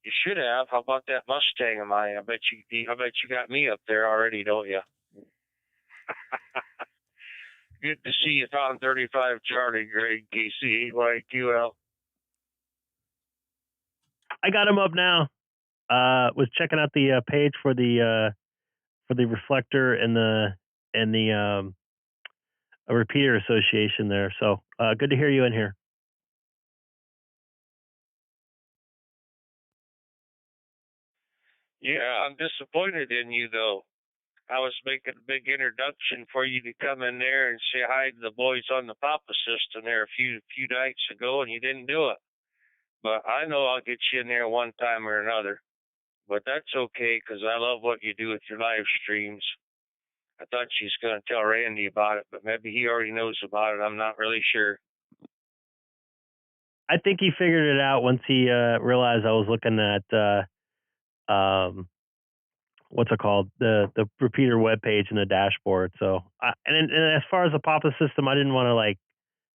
S6: you should have. How about that Mustang of mine? I bet you got me up there already, don't you? Good to see you on 35 Charlie, Greg, K6EGG.
S4: I got him up now. Was checking out the page for the reflector and the repeater association there. So good to hear you in here.
S6: Yeah, I'm disappointed in you though. I was making a big introduction for you to come in there and say hi to the boys on the Papa system there a few nights ago, and you didn't do it. But I know I'll get you in there one time or another. But that's okay, because I love what you do with your live streams. I thought she was going to tell Randy about it, but maybe he already knows about it. I'm not really sure.
S4: I think he figured it out once he realized I was looking at what's it called, the repeater web page in the dashboard. So and as far as the Papa system, I didn't want to like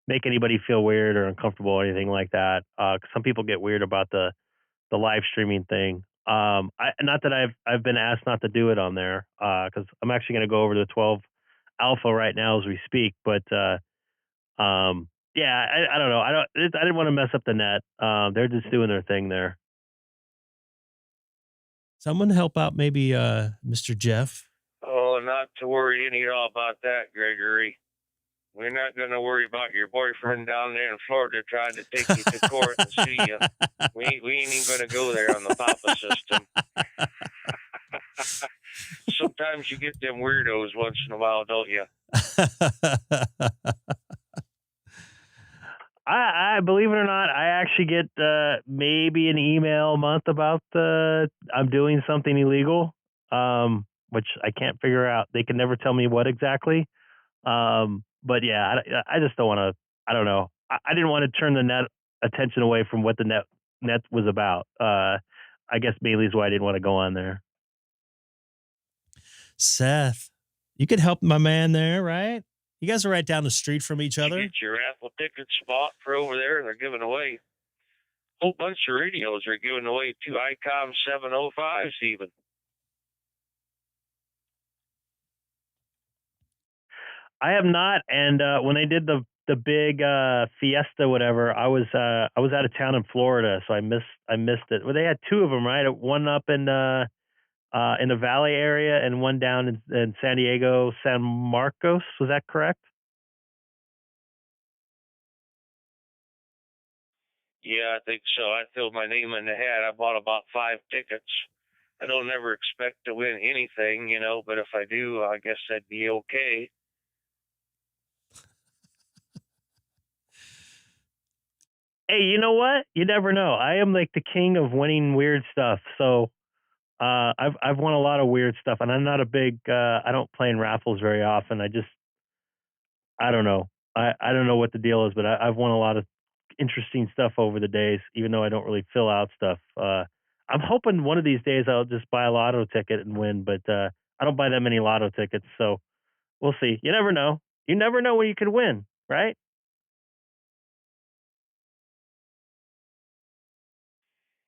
S4: make anybody feel weird or uncomfortable or anything like that. 'Cause some people get weird about the live streaming thing. Not that I've been asked not to do it on there, because I'm actually going to go over to the 12 alpha right now as we speak. But yeah, I don't know. I didn't want to mess up the net. They're just doing their thing there.
S1: Someone help out, maybe Mr. Jeff.
S6: Oh, not to worry any at all about that, Gregory. We're not going to worry about your boyfriend down there in Florida trying to take you to court and sue you. We ain't even going to go there on the Papa system. Sometimes you get them weirdos once in a while, don't you?
S4: I believe it or not, I actually get maybe an email a month about I'm doing something illegal, which I can't figure out. They can never tell me what exactly. But yeah, I just don't want to. I don't know. I didn't want to turn the net attention away from what the net was about. I guess mainly is why I didn't want to go on there.
S1: Seth, you could help my man there, right? You guys are right down the street from each other.
S6: You get your raffle ticket spot for over there, and they're giving away a whole bunch of radios. They're giving away 2 Icom 705s even.
S4: I have not, and when they did the big fiesta, whatever, I was out of town in Florida, so I missed it. Well, they had 2 of them, right? One up in the Valley area, and one down in San Diego, San Marcos. Was that correct?
S6: Yeah, I think so. I threw my name in the hat. I bought about 5 tickets. I don't ever expect to win anything, you know, but if I do, I guess that'd be okay.
S4: Hey, you know what? You never know. I am like the king of winning weird stuff. So I've won a lot of weird stuff, and I'm not a big. I don't play in raffles very often. I don't know. I don't know what the deal is, but I've won a lot of interesting stuff over the days, even though I don't really fill out stuff. I'm hoping one of these days I'll just buy a lotto ticket and win, but I don't buy that many lotto tickets, so we'll see. You never know. You never know when you could win, right?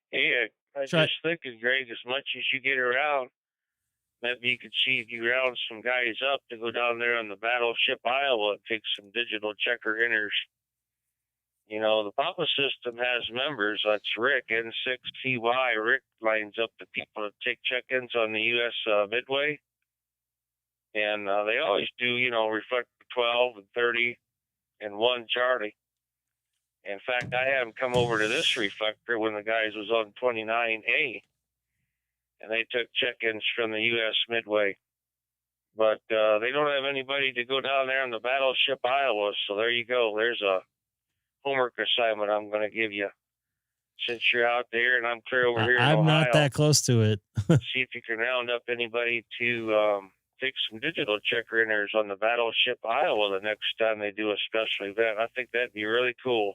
S6: Yeah, I was just thinking, Greg, as much as you get around, maybe you could see if you round some guys up to go down there on the Battleship Iowa and take some digital checker inners. You know, the Papa system has members. That's Rick, N6CY. Rick lines up the people to take check-ins on the U.S. Midway. And they always do, you know, reflector 12 and 30 and 1 Charlie. In fact, I had them come over to this reflector when the guys was on 29A. And they took check-ins from the U.S. Midway. But they don't have anybody to go down there on the Battleship Iowa. So there you go. There's a homework assignment I'm going to give you. Since you're out there and I'm clear over here in Ohio.
S1: I'm not that close to it.
S6: See if you can round up anybody to take some digital checker inners on the Battleship Iowa the next time they do a special event. I think that'd be really cool.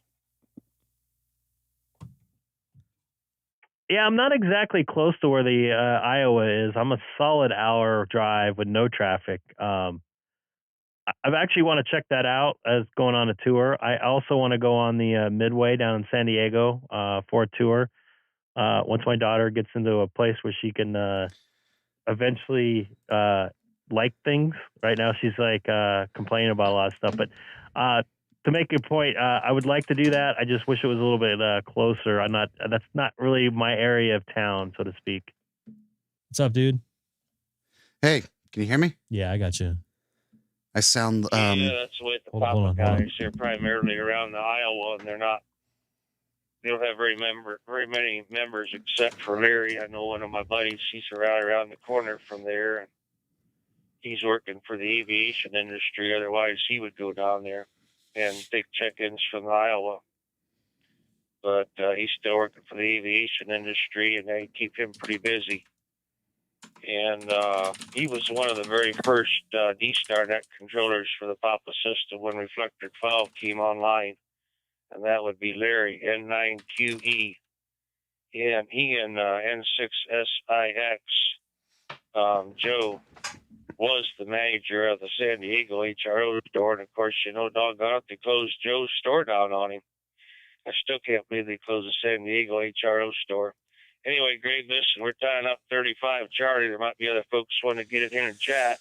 S4: Yeah, I'm not exactly close to where the Iowa is. I'm a solid hour drive with no traffic. I've actually want to check that out as going on a tour. I also want to go on the Midway down in San Diego for a tour. Once my daughter gets into a place where she can eventually like things. Right now she's like complaining about a lot of stuff. But to make a point, I would like to do that. I just wish it was a little bit closer. That's not really my area of town, so to speak.
S1: What's up, dude?
S2: Hey, can you hear me?
S1: Yeah, I got you.
S2: I sound
S6: yeah, that's the way the Papa guys. They're primarily around the Iowa, and they don't have very many members except for Larry. I know one of my buddies. He's right around the corner from there, and he's working for the aviation industry. Otherwise, he would go down there and take check-ins from Iowa. But he's still working for the aviation industry, and they keep him pretty busy. And he was one of the very first DStar net controllers for the Papa system when Reflector 12 came online. And that would be Larry, N9QE. Yeah, and he and N6SIX Joe was the manager of the San Diego HRO store, and of course, doggone it, they closed Joe's store down on him. I still can't believe they closed the San Diego HRO store. Anyway, Greg, listen, we're tying up 35 Charlie. There might be other folks wanting to get in here and chat.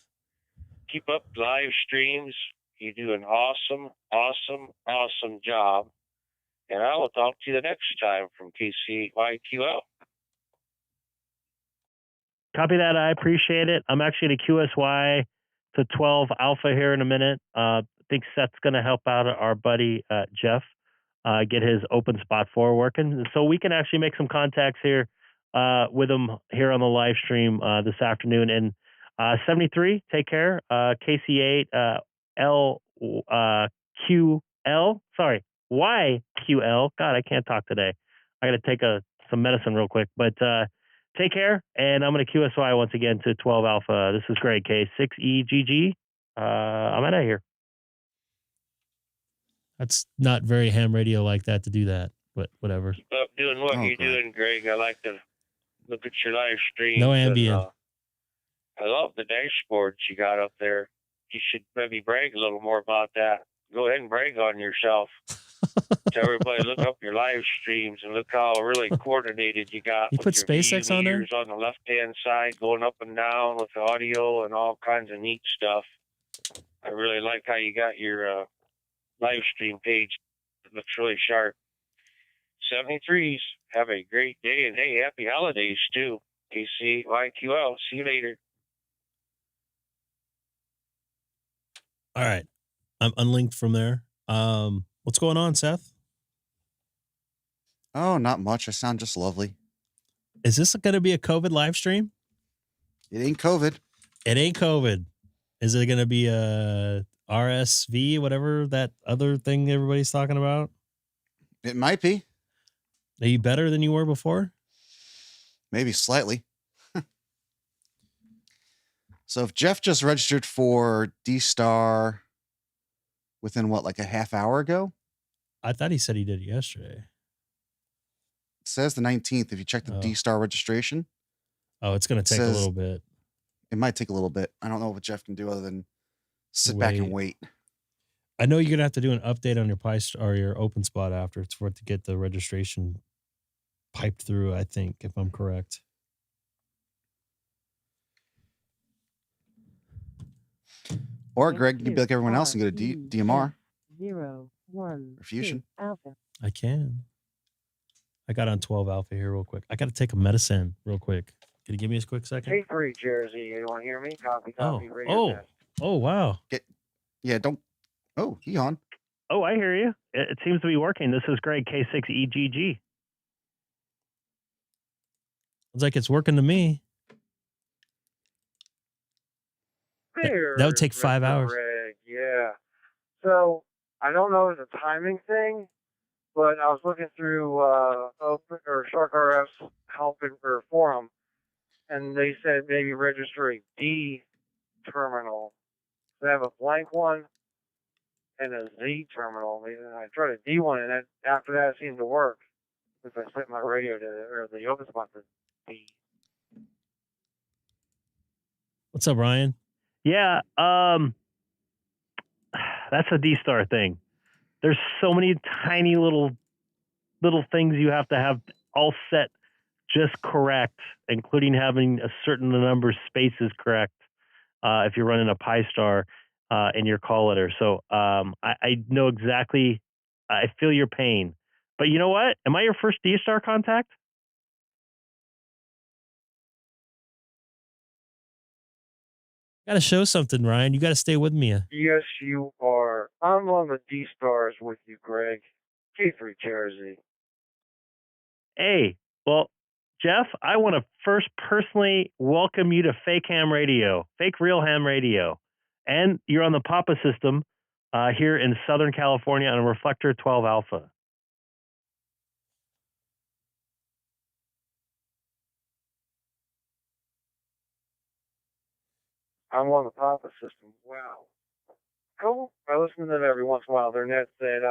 S6: Keep up live streams. You do an awesome, awesome, awesome job. And I will talk to you the next time from K6EGG.
S4: Copy that. I appreciate it. I'm actually going to QSY to 12 Alpha here in a minute. I think Seth's going to help out our buddy Jeff get his openspot 4 working. So we can actually make some contacts here with him here on the live stream this afternoon. And 73, take care. KC8 LQL. Sorry, YQL. God, I can't talk today. I got to take some medicine real quick. But take care, and I'm going to QSY once again to 12 Alpha. This is Greg, K6EGG. I'm out of here.
S2: That's not very ham radio like that to do that, but whatever.
S6: Keep up doing what you're doing, Greg. I like to look at your live stream.
S2: No ambient.
S6: I love the dashboards you got up there. You should maybe brag a little more about that. Go ahead and brag on yourself. Tell everybody, look up your live streams and look how really coordinated you got.
S2: You put SpaceX on there?
S6: On the left-hand side, going up and down with the audio and all kinds of neat stuff. I really like how you got your live stream page. It looks really sharp. 73s, have a great day, and hey, happy holidays too. KC-YQL. See you later.
S2: All right. I'm unlinked from there. What's going on, Seth?
S11: Oh, not much. I sound just lovely.
S2: Is this going to be a COVID live stream?
S11: It ain't COVID.
S2: It ain't COVID. Is it going to be a RSV, whatever that other thing everybody's talking about?
S11: It might be.
S2: Are you better than you were before?
S11: Maybe slightly. So if Jeff just registered for DStar within what, like a half hour ago?
S2: I thought he said he did it yesterday.
S11: It says the 19th if you check the DStar registration.
S2: Oh, it's going to take a little bit.
S11: It might take a little bit. I don't know what Jeff can do other than sit back and wait.
S2: I know you're going to have to do an update on your or your openspot after it's for it to get the registration piped through, I think, if I'm correct.
S11: Or Greg, you can be like everyone else and go to DMR.
S9: 0, 1,
S11: or Fusion.
S9: Alpha.
S2: I can. I got on 12 Alpha here real quick. I got to take a medicine real quick. Can you give me a quick second?
S6: K3 Jersey, you want to hear me? Copy, radio test.
S2: Oh, wow.
S11: He on.
S4: Oh, I hear you. It seems to be working. This is Greg, K6EGG.
S2: Looks like it's working to me. That would take 5 hours.
S10: Greg, yeah. So I don't know if it's a timing thing, but I was looking through Shark RF's help or forum, and they said maybe register a D terminal. They have a blank one and a Z terminal. And I tried a D one, and after that it seemed to work. If I split my radio or the open spot to D.
S2: What's up, Ryan?
S4: Yeah, that's a DStar thing. There's so many tiny little things you have to have all set just correct, including having a certain number of spaces correct if you're running a Pi-Star in your call letter. So I know exactly, I feel your pain. But you know what? Am I your first DStar contact?
S2: Got to show something, Ryan. You got to stay with me.
S10: Yes, you are. I'm on the D-Stars with you, Greg. K3 Jersey.
S4: Hey, well, Jeff, I want to first personally welcome you to Fake Real Ham Radio. And you're on the Papa system here in Southern California on a Reflector 12 Alpha.
S10: I'm on the Papa system. Wow. Cool. I listen to them every once in a while. Their net's at,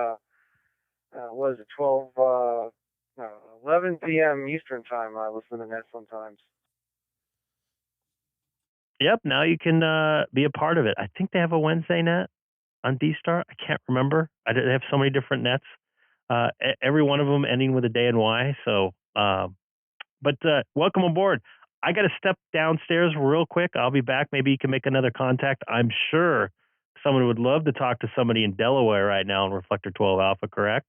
S10: 11 p.m. Eastern time. I listen to net sometimes.
S4: Yep. Now you can be a part of it. I think they have a Wednesday net on DStar. I can't remember. They have so many different nets. Every one of them ending with a day and Y. So, but welcome aboard. I got to step downstairs real quick. I'll be back. Maybe you can make another contact. I'm sure someone would love to talk to somebody in Delaware right now on Reflector 12 Alpha, correct?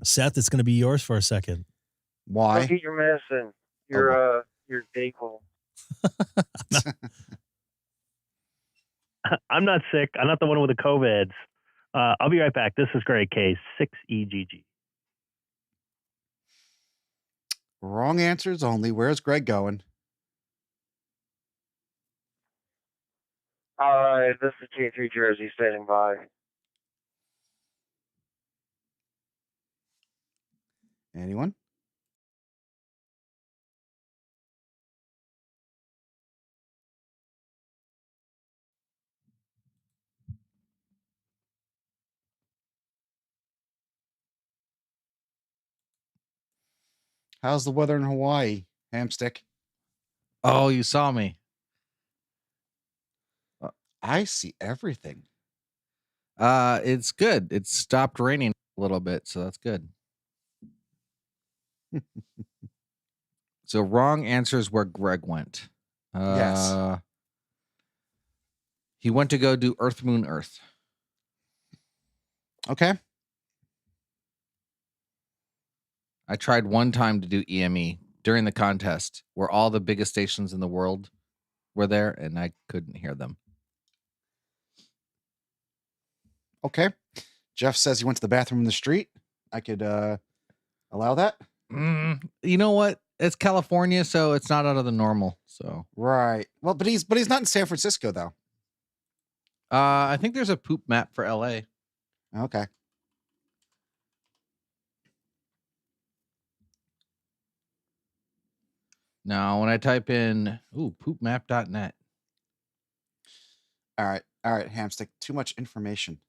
S2: Seth, it's going to be yours for a second.
S11: Why?
S6: Don't get your medicine. Your Dayquil.
S4: I'm not sick. I'm not the one with the COVIDs. I'll be right back. This is Greg, K6EGG.
S11: Wrong answers only. Where's Greg going?
S6: All right, this is T3 Jersey standing by.
S11: Anyone? How's the weather in Hawaii, Hamstick?
S12: Oh, you saw me.
S11: I see everything.
S12: It's good. It stopped raining a little bit, so that's good. So wrong answer is where Greg went.
S11: Yes.
S12: He went to go do Earth, Moon, Earth.
S11: Okay.
S12: I tried one time to do EME during the contest where all the biggest stations in the world were there, and I couldn't hear them.
S11: Okay. Jeff says he went to the bathroom in the street. I could allow that.
S12: You know what? It's California, so it's not out of the normal. So
S11: right. Well, but he's not in San Francisco though.
S12: I think there's a poop map for LA.
S11: Okay.
S12: Now, when I type in poopmap.net.
S11: All right, Hamstick. Too much information.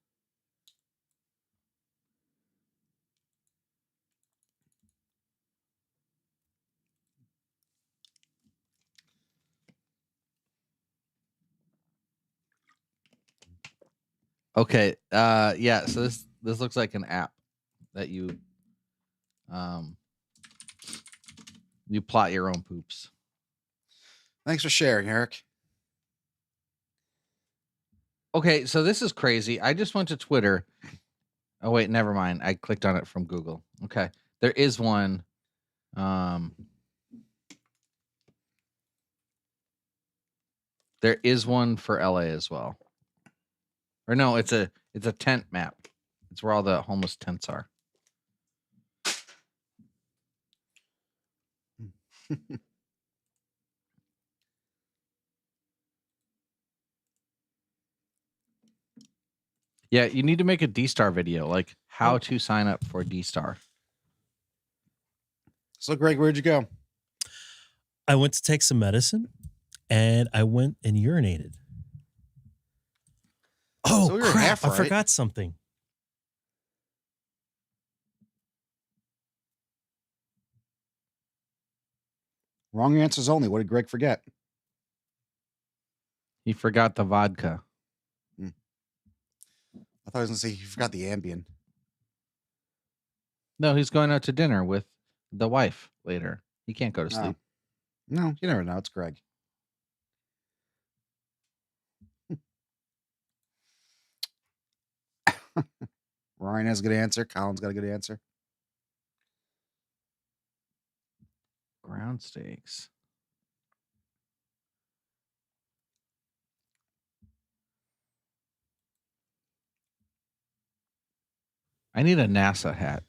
S12: Okay. Yeah. So this looks like an app that you plot your own poops.
S11: Thanks for sharing, Eric.
S12: Okay, so this is crazy. I just went to Twitter. Oh wait, never mind. I clicked on it from Google. Okay, there is one. There is one for LA as well. Or no, it's a tent map. It's where all the homeless tents are. Yeah, you need to make a DStar video, like how to sign up for DStar.
S11: So, Greg, where'd you go?
S2: I went to take some medicine, and I went and urinated. Oh,
S11: So
S2: crap.
S11: half
S2: I
S11: right.
S2: forgot something.
S11: Wrong answers only. What did Greg forget?
S12: He forgot the vodka.
S11: I thought he was going to say he forgot the Ambien.
S12: No, he's going out to dinner with the wife later. He can't go to sleep.
S11: No, you never know. It's Greg. Ryan has a good answer. Colin's got a good answer.
S12: Ground stakes. I need a NASA hat.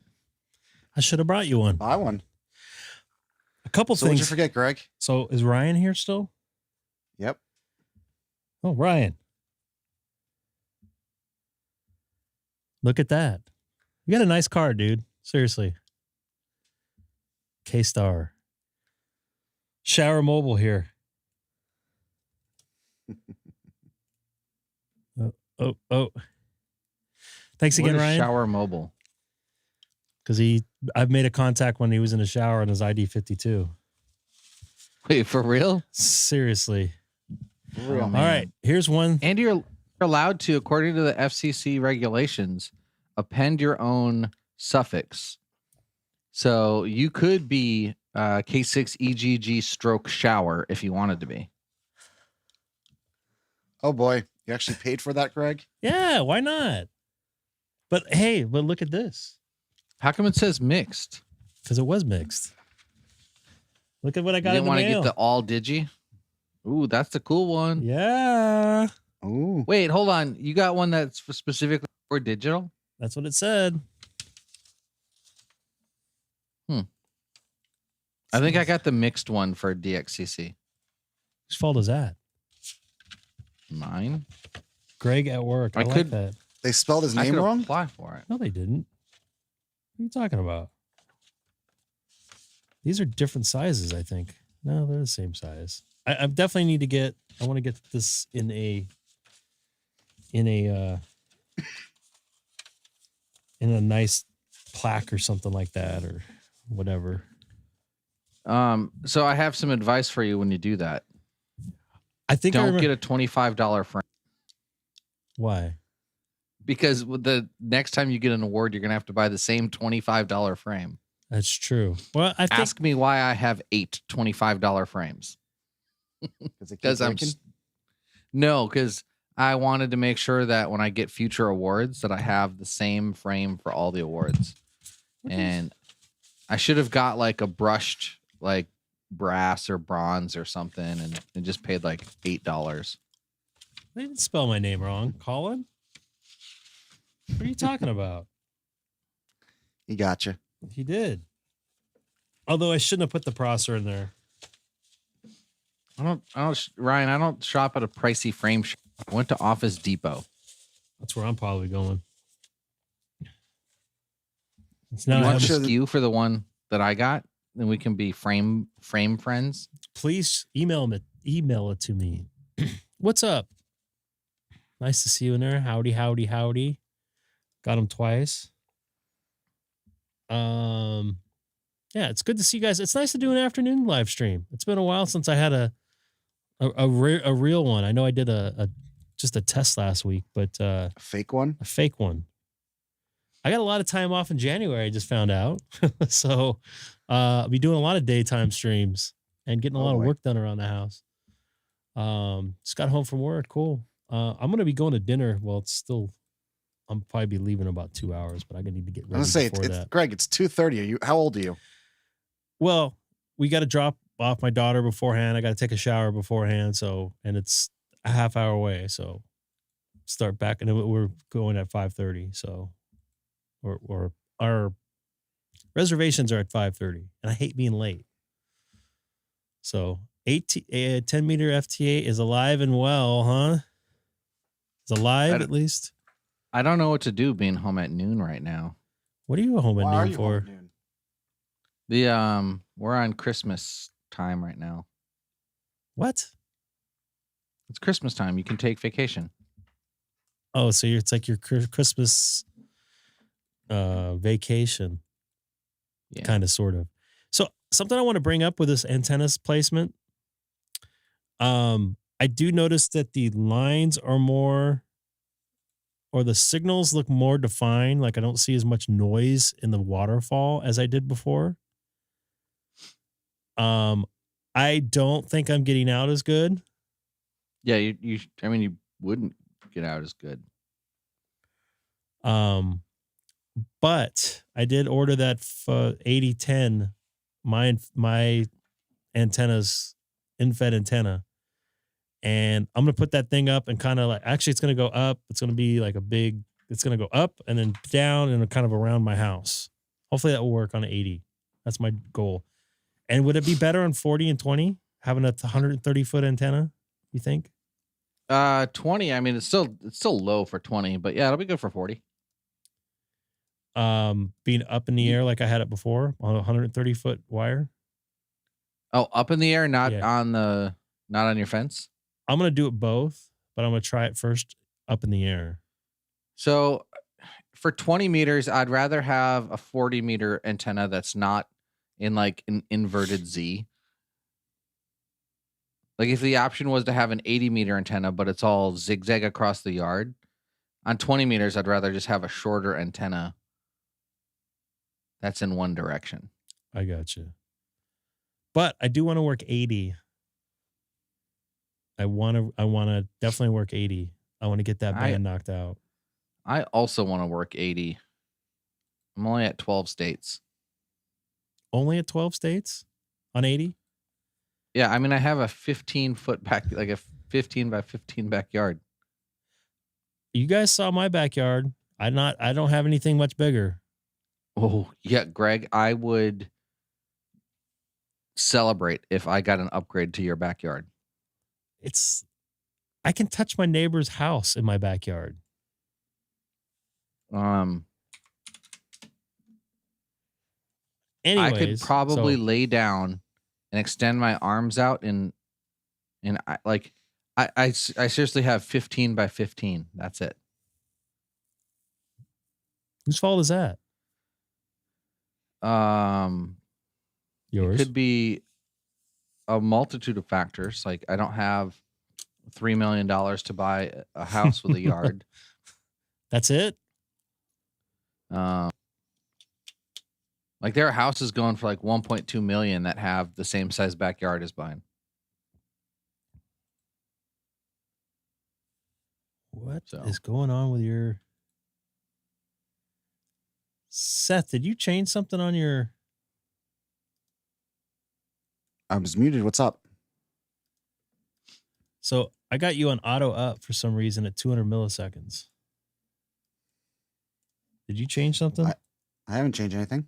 S2: I should have brought you one.
S11: Buy one.
S2: A couple
S11: So
S2: things.
S11: what'd you forget, Greg?
S2: So is Ryan here still?
S11: Yep.
S2: Oh, Ryan. Look at that. You got a nice car, dude. Seriously. K-Star. Shower Mobile here. Oh. Thanks again,
S12: What is
S2: Ryan.
S12: Shower Mobile.
S2: because I've made a contact when he was in the shower on his ID52.
S12: Wait, for real?
S2: Seriously.
S12: For real,
S2: All
S12: man.
S2: right, here's one.
S12: And you're allowed to, according to the FCC regulations, append your own suffix. So you could be K6EGG stroke shower if you wanted to be.
S11: Oh boy, you actually paid for that, Greg?
S2: Yeah, why not? But hey, but look at this.
S12: How come it says mixed?
S2: Because it was mixed. Look at what I got
S12: You
S2: in
S12: didn't
S2: the
S12: want to
S2: mail.
S12: get the all digi? Ooh, that's the cool one.
S2: Yeah.
S11: Ooh.
S12: Wait, hold on. You got one that's specifically for digital?
S2: That's what it said.
S12: I think I got the mixed one for DXCC.
S2: Whose fault is that?
S12: Mine?
S2: Greg at work. I like that.
S11: They spelled his
S12: I
S11: name
S12: could
S11: wrong?
S12: apply for it.
S2: No, they didn't. What are you talking about? These are different sizes, I think. No, they're the same size. I definitely need to get. I want to get this in a nice plaque or something like that, or whatever.
S12: So I have some advice for you when you do that.
S2: I think
S12: don't get a $25 frame.
S2: Why?
S12: Because with the next time you get an award, you're gonna have to buy the same $25 frame.
S2: That's true. Well, I think
S12: Ask me why I have 8 $25 frames. Because because I wanted to make sure that when I get future awards that I have the same frame for all the awards. And I should have got like a brushed like brass or bronze or something and just paid like $8.
S2: they didn't spell my name wrong, Colin. What are you talking about?
S11: He got you.
S2: He did. Although I shouldn't have put the processor in there.
S12: Ryan, I don't shop at a pricey frame shop. I went to Office Depot.
S2: That's where I'm probably going. It's
S12: You
S2: not
S12: want to SKU for the one that I got? Then we can be frame friends.
S2: Please email it to me. What's up? Nice to see you in there. Howdy, howdy, howdy. Got him twice. Yeah, it's good to see you guys. It's nice to do an afternoon live stream. It's been a while since I had a real one. I know I did just a test last week, but
S11: a fake one.
S2: A fake one. I got a lot of time off in January. I just found out, so I'll be doing a lot of daytime streams and getting a lot of work done around the house. Just got home from work. Cool. I'm gonna be going to dinner. Well, it's still. I'm probably be leaving in about 2 hours, but I'm gonna need to get ready.
S11: I'm gonna say
S2: before that.
S11: Greg. It's 2:30. How old are you?
S2: Well, we got to drop off my daughter beforehand. I got to take a shower beforehand. So, and it's a half hour away. So start back and then we're going at 5:30. So, or our reservations are at 5:30 and I hate being late. So 10 meter FT8 is alive and well, huh? It's alive at least.
S12: I don't know what to do being home at noon right now.
S2: What are you home at noon for?
S12: We're on Christmas time right now.
S2: What?
S12: It's Christmas time. You can take vacation.
S2: Oh, so it's like your Christmas vacation.
S12: Yeah.
S2: Kind of, sort of. So something I want to bring up with this antennas placement. I do notice that the lines are more, or the signals look more defined. Like I don't see as much noise in the waterfall as I did before. I don't think I'm getting out as good.
S12: Yeah, you wouldn't get out as good.
S2: But I did order that 8010, my antennas, in-fed antenna. And I'm going to put that thing up and kind of like, actually it's going to go up. It's going to be like it's going to go up and then down and kind of around my house. Hopefully that will work on 80. That's my goal. And would it be better on 40 and 20 having a 130-foot antenna, you think?
S12: 20. I mean, it's still low for 20, but yeah, it'll be good for 40.
S2: Being up in the air like I had it before on a 130-foot wire.
S12: Oh, up in the air, not on your fence.
S2: I'm gonna do it both, but I'm gonna try it first up in the air.
S12: So, for 20 meters, I'd rather have a 40 meter antenna that's not in like an inverted Z. Like if the option was to have an 80 meter antenna, but it's all zigzag across the yard, on 20 meters, I'd rather just have a shorter antenna that's in one direction.
S2: I got you. But I do want to work 80. I want to definitely work 80. I want to get that band knocked out.
S12: I also want to work 80. I'm only at 12 states.
S2: Only at 12 states on 80?
S12: Yeah, I mean, I have a 15-foot back, like a 15 by 15 backyard.
S2: You guys saw my backyard. I don't have anything much bigger.
S12: Oh, yeah, Greg, I would celebrate if I got an upgrade to your backyard.
S2: I can touch my neighbor's house in my backyard.
S12: Anyways, I could probably lay down and extend my arms out and I seriously have 15 by 15. That's it.
S2: Whose fault is that? Yours.
S12: It could be a multitude of factors. Like I don't have $3 million to buy a house with a yard.
S2: That's it.
S12: Like there are houses going for like 1.2 million that have the same size backyard as mine.
S2: What is going on with your Seth? Did you change something on your?
S11: I was muted. What's up?
S2: So I got you on auto up for some reason at 200 milliseconds. Did you change something?
S11: I haven't changed anything.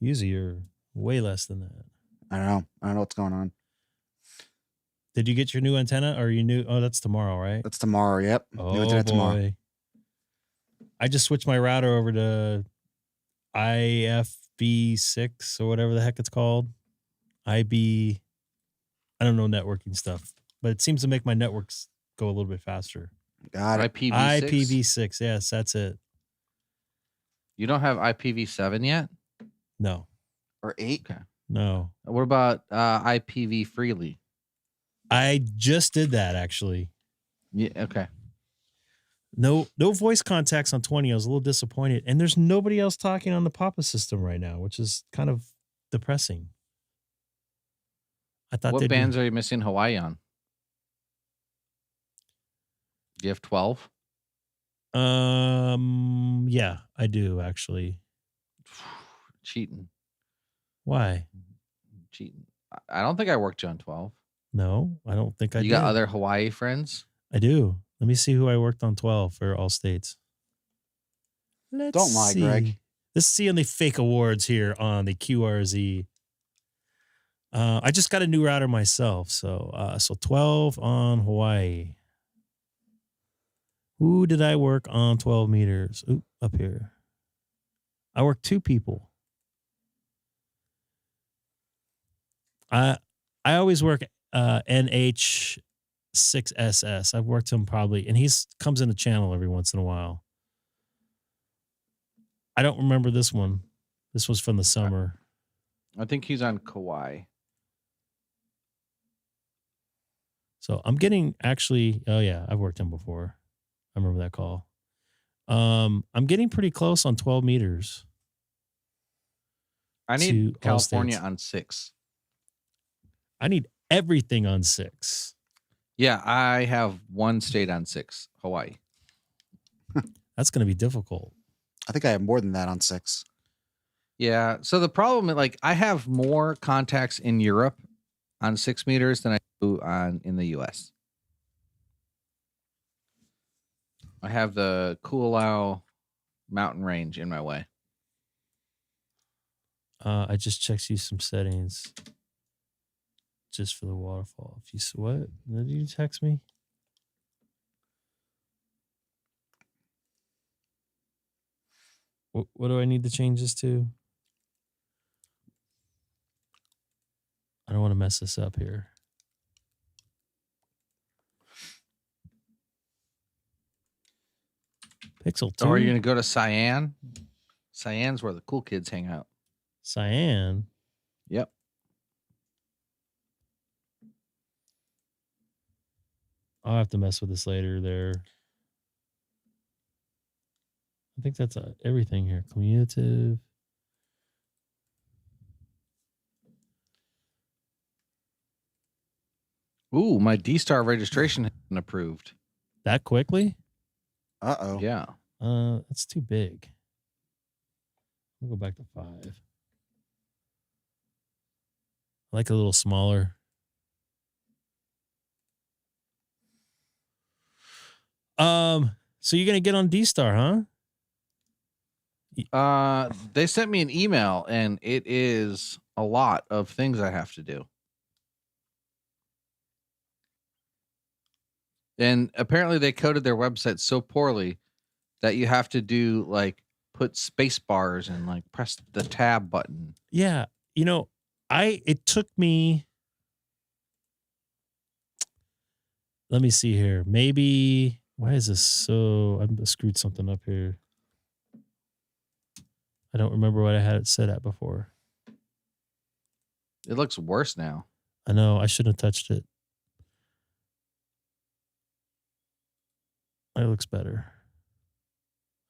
S2: Usually you're way less than that.
S11: I don't know what's going on.
S2: Did you get your new antenna or you knew? Oh, that's tomorrow, right?
S11: That's tomorrow. Yep.
S2: Oh,
S11: new antenna
S2: boy.
S11: Tomorrow.
S2: I just switched my router over to IFB6 or whatever the heck it's called. I don't know networking stuff, but it seems to make my networks go a little bit faster.
S11: Got it.
S12: IPv6?
S2: IPv6. Yes, that's it.
S12: You don't have IPv7 yet?
S2: No.
S11: Or 8?
S12: Okay.
S2: No.
S12: What about IPv freely?
S2: I just did that actually.
S12: Yeah. Okay.
S2: No voice contacts on 20. I was a little disappointed. And there's nobody else talking on the Papa system right now, which is kind of depressing. I thought
S12: what bands are you missing Hawaii on? Do you have 12?
S2: Yeah, I do actually.
S12: Cheating.
S2: Why?
S12: Cheating. I don't think I worked you on 12.
S2: No, I don't think I did.
S12: You got other Hawaii friends?
S2: I do. Let me see who I worked on 12 for all states.
S11: Don't lie, Greg.
S2: Let's see on the fake awards here on the QRZ. I just got a new router myself. So 12 on Hawaii. Who did I work on 12 meters? Oop, up here. I worked 2 people. I always work NH6SS. I've worked him probably, and he's comes in the channel every once in a while. I don't remember this one. This was from the summer.
S12: I think he's on Kauai.
S2: So I'm getting actually, oh yeah, I've worked him before. I remember that call. I'm getting pretty close on 12 meters.
S12: I need California on 6.
S2: I need everything on 6.
S12: Yeah, I have 1 state on 6, Hawaii.
S2: That's going to be difficult.
S11: I think I have more than that on 6.
S12: Yeah. So the problem, like, I have more contacts in Europe on 6 meters than I do in the U.S. I have the Kulau mountain range in my way.
S2: I just checked you some settings just for the waterfall. If you what? Did you text me? What do I need to change this to? I don't want to mess this up here. Pixel 2?
S12: Or are you going to go to Cyan? Cyan's where the cool kids hang out.
S2: Cyan?
S12: Yep.
S2: I'll have to mess with this later there. I think that's everything here. Commutative.
S12: Ooh, my DStar registration has been approved.
S2: That quickly?
S11: Uh-oh.
S12: Yeah.
S2: That's too big. We'll go back to 5. I like a little smaller. So you're gonna get on DStar,
S12: huh? They sent me an email, and it is a lot of things I have to do. And apparently they coded their website so poorly that you have to do like put space bars and like press the tab button.
S2: Yeah. You know, it took me, let me see here. Maybe, why is this so, I screwed something up here. I don't remember what I had it set at before.
S12: It looks worse now.
S2: I know. I shouldn't have touched it. It looks better.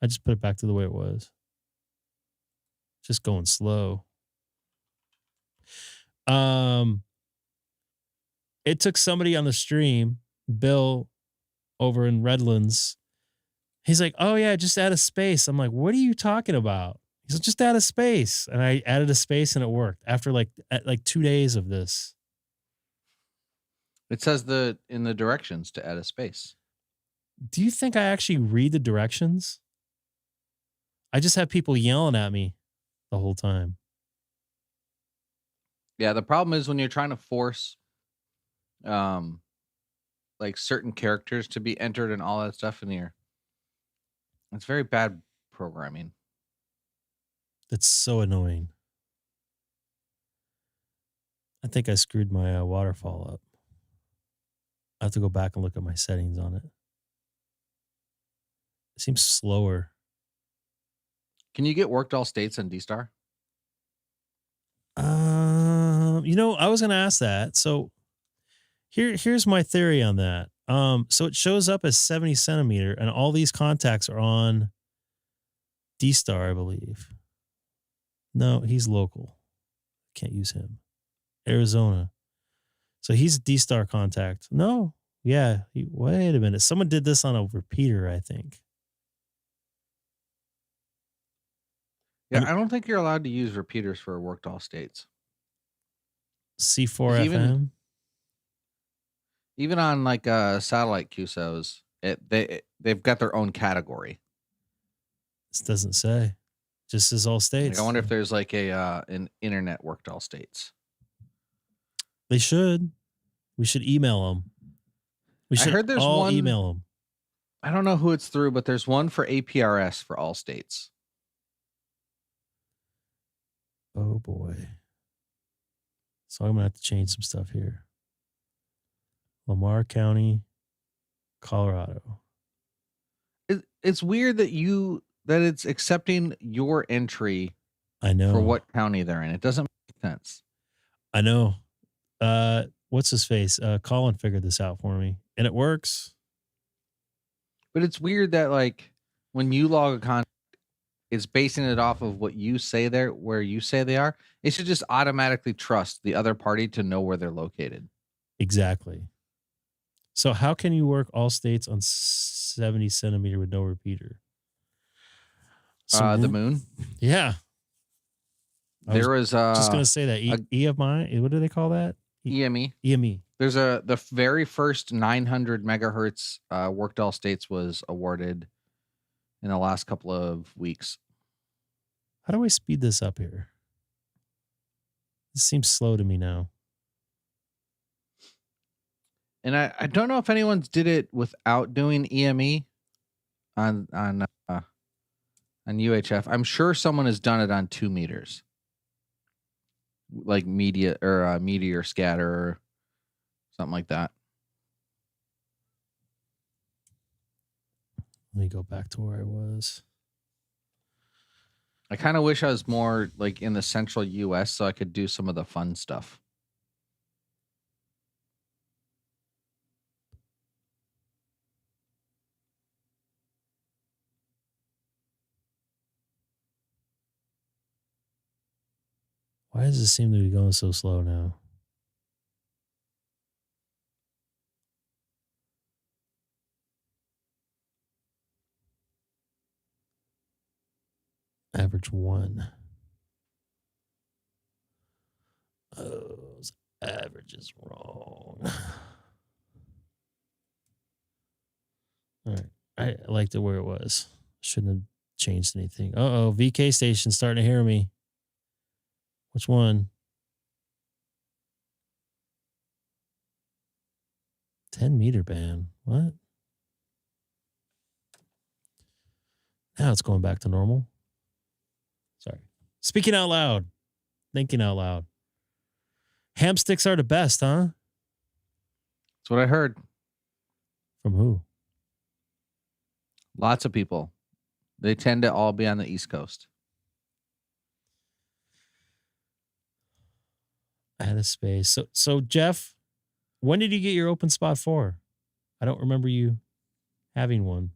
S2: I just put it back to the way it was. Just going slow. It took somebody on the stream, Bill, over in Redlands. He's like, "Oh yeah, just add a space." I'm like, "What are you talking about?" He's like, "Just add a space," and I added a space and it worked. After like 2 days of this,
S12: it says in the directions to add a space.
S2: Do you think I actually read the directions? I just have people yelling at me the whole time.
S12: Yeah, the problem is when you're trying to force like certain characters to be entered and all that stuff in here. It's very bad programming.
S2: It's so annoying. I think I screwed my waterfall up. I have to go back and look at my settings on it. It seems slower.
S12: Can you get worked all states on DStar?
S2: You know, I was going to ask that. So here's my theory on that. So it shows up as 70 centimeter, and all these contacts are on DStar, I believe. No, he's local. Can't use him. Arizona. So he's a DStar contact. No. Yeah. Wait a minute. Someone did this on a repeater, I think.
S12: Yeah, I don't think you're allowed to use repeaters for worked all states.
S2: C4 FM?
S12: Even on like satellite QSOs, they've got their own category.
S2: This doesn't say. Just says all states.
S12: Like, I wonder if there's like an internet worked all states.
S2: They should. We should email them. We should
S12: I heard there's
S2: all
S12: one,
S2: email them.
S12: I don't know who it's through, but there's one for APRS for all states.
S2: Oh boy. So I'm gonna have to change some stuff here. Lamar County, Colorado.
S12: It's weird that it's accepting your entry.
S2: I know.
S12: For what county they're in. It doesn't make sense.
S2: I know. What's his face? Colin figured this out for me, and it works.
S12: But it's weird that like when you log a contact, it's basing it off of what you say there, where you say they are. It should just automatically trust the other party to know where they're located.
S2: Exactly. So how can you work all states on 70 centimeter with no repeater?
S12: The moon.
S2: Yeah.
S12: There was
S2: just gonna say that EMI. What do they call that?
S12: EME.
S2: EME.
S12: There's the very first 900 megahertz worked all states was awarded in the last couple of weeks.
S2: How do I speed this up here? This seems slow to me now.
S12: And I don't know if anyone's did it without doing EME on UHF. I'm sure someone has done it on 2 meters. Like meteor scatter or something like that.
S2: Let me go back to where I was.
S12: I kind of wish I was more like in the central US so I could do some of the fun stuff.
S2: Why does it seem to be going so slow now? Average 1. Oh, average is wrong. All right. I liked it where it was. Shouldn't have changed anything. Uh-oh, VK station starting to hear me. Which one? 10-meter band. What? Now it's going back to normal. Sorry. Speaking out loud. Thinking out loud. Ham sticks are the best, huh?
S12: That's what I heard.
S2: From who?
S12: Lots of people. They tend to all be on the East Coast.
S2: Out of space. So Jeff, when did you get your open spot for? I don't remember you having one.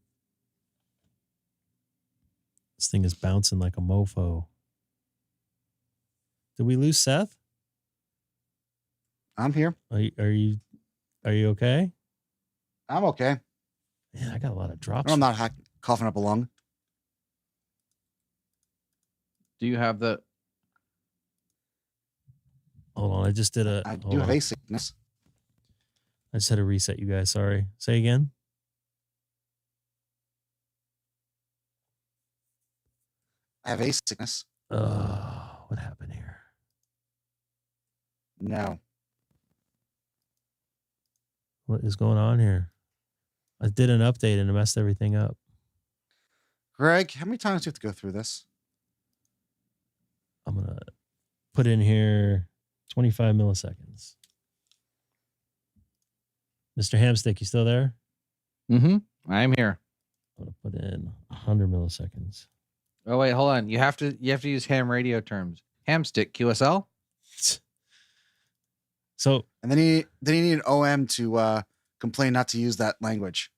S2: This thing is bouncing like a mofo. Did we lose Seth?
S11: I'm here.
S2: Are you okay?
S11: I'm okay.
S2: Man, I got a lot of drops.
S11: I'm not coughing up a lung.
S12: Do you have the...
S2: Hold on, I just did a...
S11: I do have a sickness.
S2: I just had to reset you guys. Sorry. Say again.
S11: I have a sickness.
S2: What happened here?
S11: No.
S2: What is going on here? I did an update and it messed everything up.
S11: Greg, how many times do you have to go through this?
S2: I'm going to put in here 25 milliseconds. Mr. Hamstick, you still there?
S12: Mm-hmm. I'm here.
S2: I'm going to put in 100 milliseconds.
S12: Oh, wait, hold on. You have to use ham radio terms. Hamstick, QSL?
S2: So,
S11: and then you need an OM to complain not to use that language.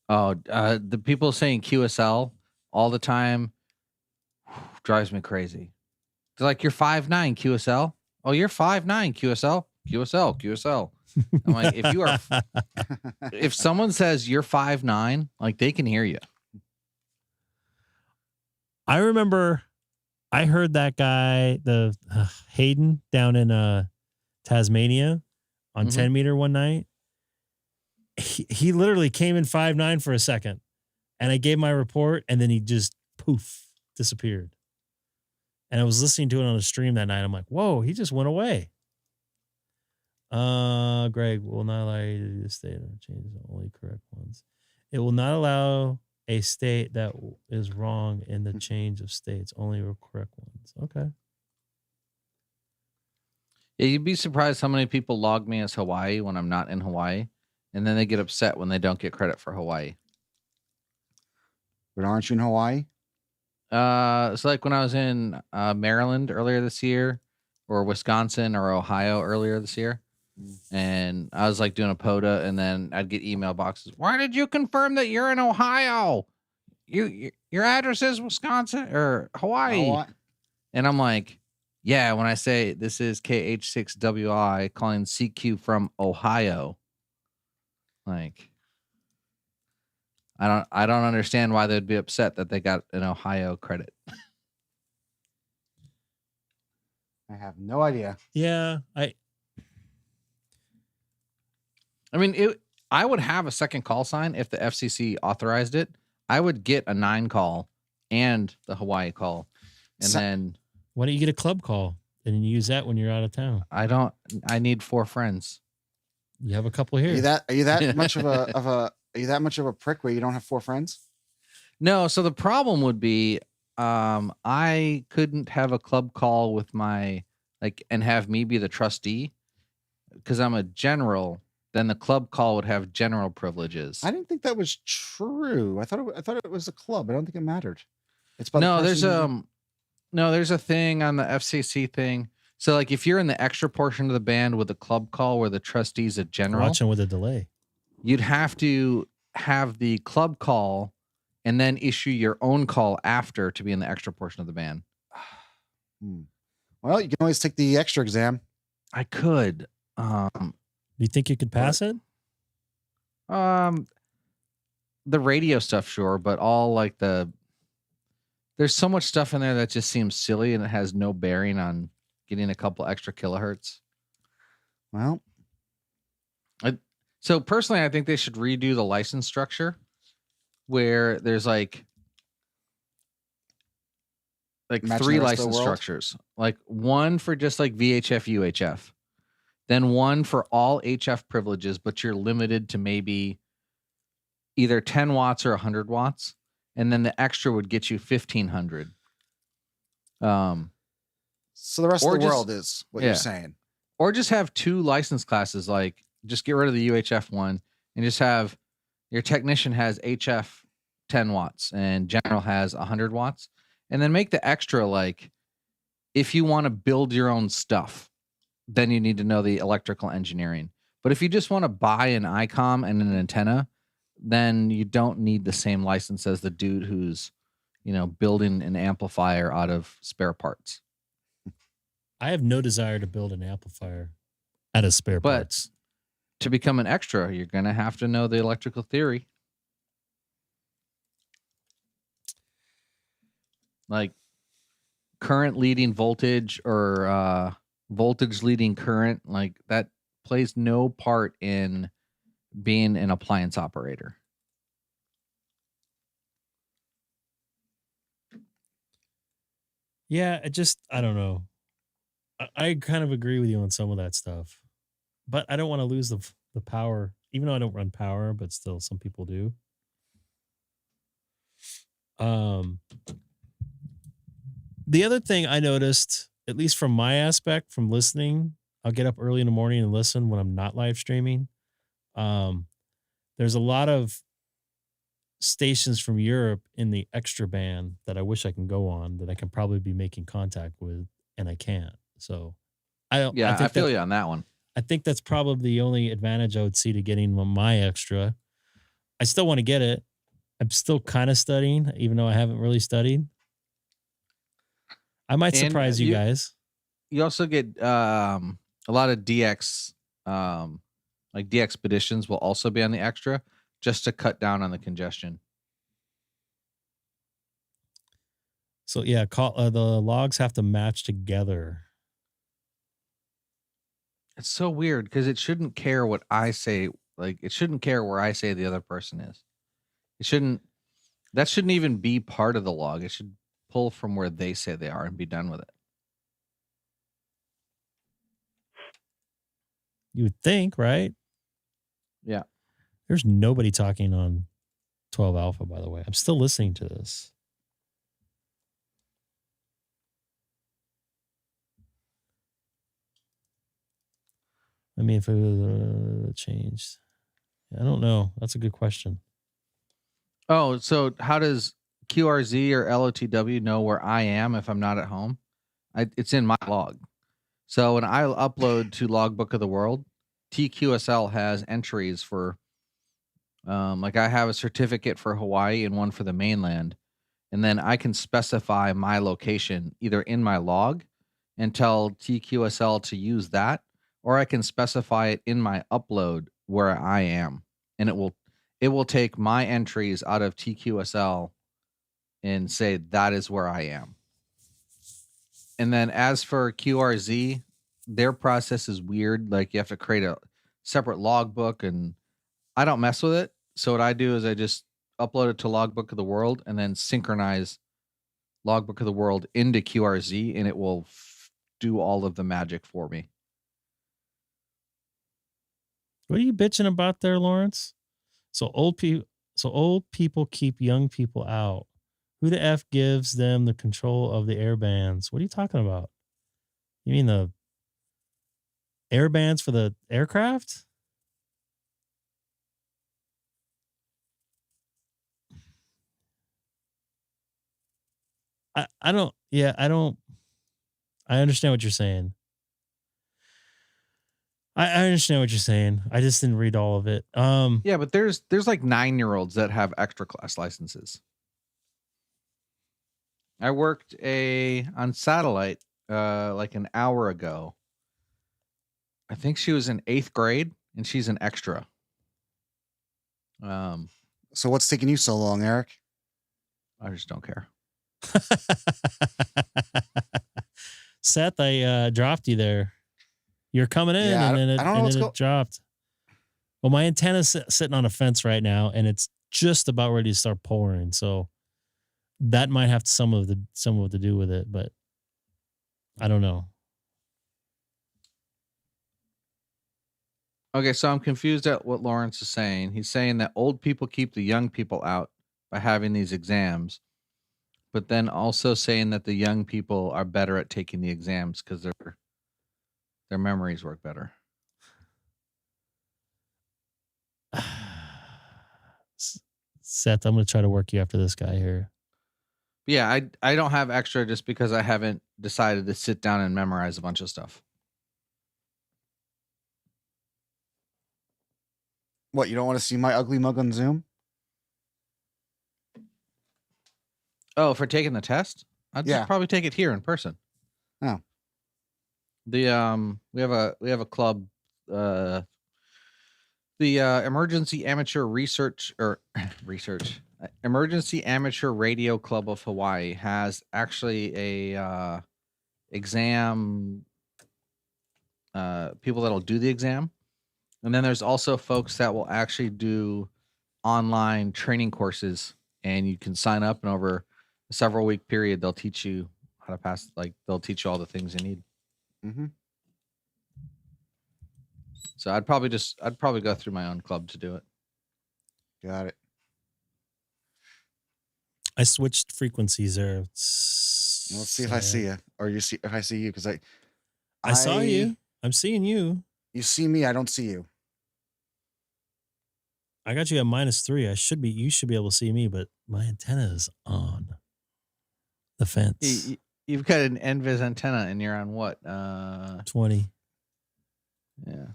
S12: Oh, the people saying QSL all the time drives me crazy. They're like, you're 5'9", QSL. Oh, you're 5'9", QSL. QSL. I'm like, if someone says you're 5'9", like they can hear you.
S2: I remember I heard that guy, the Hayden down in Tasmania on 10 meter one night. He literally came in 5'9" for a second, and I gave my report, and then he just poof disappeared. And I was listening to it on a stream that night. I'm like, whoa, he just went away. Greg will not allow you to do the state or change the only correct ones. It will not allow a state that is wrong in the change of states, only the correct ones. Okay.
S12: Yeah, you'd be surprised how many people log me as Hawaii when I'm not in Hawaii, and then they get upset when they don't get credit for Hawaii.
S11: But aren't you in Hawaii?
S12: It's like when I was in Maryland earlier this year, or Wisconsin or Ohio earlier this year. And I was like doing a POTA, and then I'd get email boxes. Why did you confirm that you're in Ohio? Your address is Wisconsin or Hawaii. And I'm like, yeah, when I say this is KH6WI calling CQ from Ohio, like, I don't understand why they'd be upset that they got an Ohio credit.
S11: I have no idea.
S2: Yeah,
S12: I mean, I would have a second call sign if the FCC authorized it. I would get a 9 call and the Hawaii call, and then
S2: why don't you get a club call and use that when you're out of town?
S12: I need 4 friends.
S2: You have a couple here.
S11: Are you that much of a prick where you don't have 4 friends?
S12: No. So the problem would be, I couldn't have a club call with my and have me be the trustee, because I'm a general then the club call would have general privileges.
S11: I didn't think that was true. I thought it was a club. I don't think it mattered. It's by
S12: no,
S11: the person
S12: there's a thing on the FCC thing. So like if you're in the extra portion of the band with a club call where the trustee's a general,
S2: Watching with a delay,
S12: you'd have to have the club call and then issue your own call after to be in the extra portion of the band.
S11: Well, you can always take the extra exam.
S12: I could.
S2: Do you think you could pass it?
S12: The radio stuff, sure, but all like there's so much stuff in there that just seems silly and it has no bearing on getting a couple extra kilohertz.
S11: Well,
S12: so personally, I think they should redo the license structure where there's like three license structures, like one for just like VHF, UHF, then one for all HF privileges, but you're limited to maybe either 10 watts or 100 watts. And then the extra would get you 1,500.
S11: So the rest of the world is what you're saying.
S12: Or just have two license classes, like just get rid of the UHF one and just have your technician has HF 10 watts and general has 100 watts. And then make the extra like if you want to build your own stuff, then you need to know the electrical engineering. But if you just want to buy an Icom and an antenna, then you don't need the same license as the dude who's, building an amplifier out of spare parts.
S2: I have no desire to build an amplifier out of spare parts.
S12: To become an extra, you're going to have to know the electrical theory. Like current leading voltage or voltage leading current, like that plays no part in being an appliance operator.
S2: Yeah, I don't know. I kind of agree with you on some of that stuff, but I don't want to lose the power, even though I don't run power, but still some people do. The other thing I noticed, at least from my aspect, from listening, I'll get up early in the morning and listen when I'm not live streaming. There's a lot of stations from Europe in the extra band that I wish I can go on that I can probably be making contact with, and I can't. So I
S12: feel you on that one.
S2: I think that's probably the only advantage I would see to getting my extra. I still want to get it. I'm still kind of studying, even though I haven't really studied. I might surprise you guys.
S12: You also get a lot of DX, like DXpeditions will also be on the extra just to cut down on the congestion.
S2: So yeah, the logs have to match together.
S12: It's so weird because it shouldn't care what I say. Like it shouldn't care where I say the other person is. That shouldn't even be part of the log. It should pull from where they say they are and be done with it.
S2: You would think, right?
S12: Yeah.
S2: There's nobody talking on 12 Alpha, by the way. I'm still listening to this. I mean, if it was changed, I don't know. That's a good question.
S12: Oh, so how does QRZ or LOTW know where I am if I'm not at home? It's in my log. So when I upload to Logbook of the World, TQSL has entries for, like I have a certificate for Hawaii and one for the mainland. And then I can specify my location either in my log and tell TQSL to use that, or I can specify it in my upload where I am. And it will take my entries out of TQSL and say that is where I am. And then as for QRZ, their process is weird. Like you have to create a separate logbook, and I don't mess with it. So what I do is I just upload it to Logbook of the World and then synchronize Logbook of the World into QRZ, and it will do all of the magic for me.
S2: What are you bitching about there, Lawrence? So old people keep young people out. Who the F gives them the control of the air bands? What are you talking about? You mean the air bands for the aircraft? I don't. Yeah, I don't. I understand what you're saying. I understand what you're saying. I just didn't read all of it.
S12: Yeah, but there's like 9-year-olds that have extra class licenses. I worked on satellite like an hour ago. I think she was in 8th grade and she's an extra.
S11: So what's taking you so long, Eric?
S12: I just don't care.
S2: Seth, I dropped you there. You're coming in,
S11: Yeah,
S2: and then
S11: I don't know what's
S2: it dropped. Well, my antenna's sitting on a fence right now, and it's just about ready to start pouring. So that might have some of to do with it, but I don't know.
S12: Okay, so I'm confused at what Lawrence is saying. He's saying that old people keep the young people out by having these exams, but then also saying that the young people are better at taking the exams because their memories work better.
S2: Seth, I'm going to try to work you after this guy here.
S12: Yeah, I don't have extra just because I haven't decided to sit down and memorize a bunch of stuff.
S11: What, you don't want to see my ugly mug on Zoom?
S12: Oh, for taking the test? I'd just probably take it here in person.
S11: Oh.
S12: We have a club, the Emergency Amateur Emergency Amateur Radio Club of Hawaii has actually a exam people that'll do the exam. And then there's also folks that will actually do online training courses, and you can sign up, and over a several week period, they'll teach you how to pass. Like, they'll teach you all the things you need.
S11: Mm-hmm.
S12: So I'd probably go through my own club to do it.
S11: Got it.
S2: I switched frequencies there.
S11: Let's see if I see you, or you see if I see you, because
S2: I saw you. I'm seeing you.
S11: You see me. I don't see you.
S2: I got you at -3. You should be able to see me, but my antenna is on the fence.
S12: You've got an NVIS antenna, and you're on what?
S2: 20.
S12: Yeah.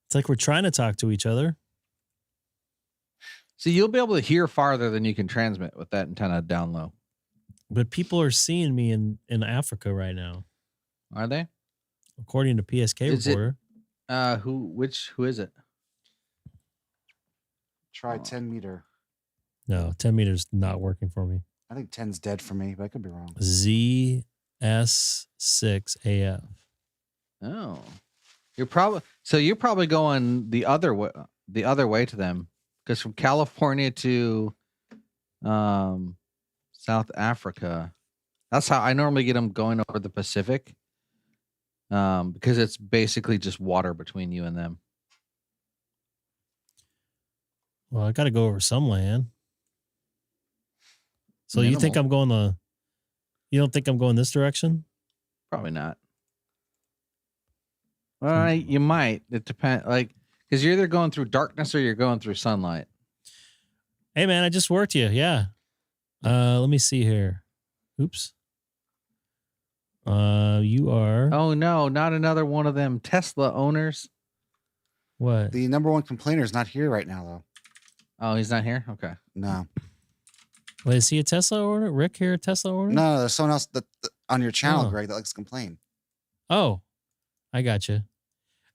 S2: It's like we're trying to talk to each other.
S12: So you'll be able to hear farther than you can transmit with that antenna down low.
S2: But people are seeing me in Africa right now.
S12: Are they?
S2: According to PSK reporter.
S12: Who is it?
S11: Try 10 meter.
S2: No, 10 meters not working for me.
S11: I think 10's dead for me, but I could be wrong.
S2: ZS6AF.
S12: Oh. You're probably going the other way to them, because from California to South Africa, that's how I normally get them going over the Pacific, because it's basically just water between you and them.
S2: Well, I got to go over some land. So
S12: Minimal.
S2: you think I'm going you don't think I'm going this direction?
S12: Probably not. Well, you might. It depends, because you're either going through darkness or you're going through sunlight.
S2: Hey, man, I just worked you. Yeah. Let me see here. Oops. You are.
S12: Oh, no, not another one of them Tesla owners.
S2: What?
S11: The number one complainer is not here right now, though.
S12: Oh, he's not here? Okay.
S11: No.
S2: Wait, is he a Tesla owner? Rick here, a Tesla owner?
S11: No, there's someone else that on your channel,
S2: Oh.
S11: Greg, that likes to complain.
S2: Oh, I got you.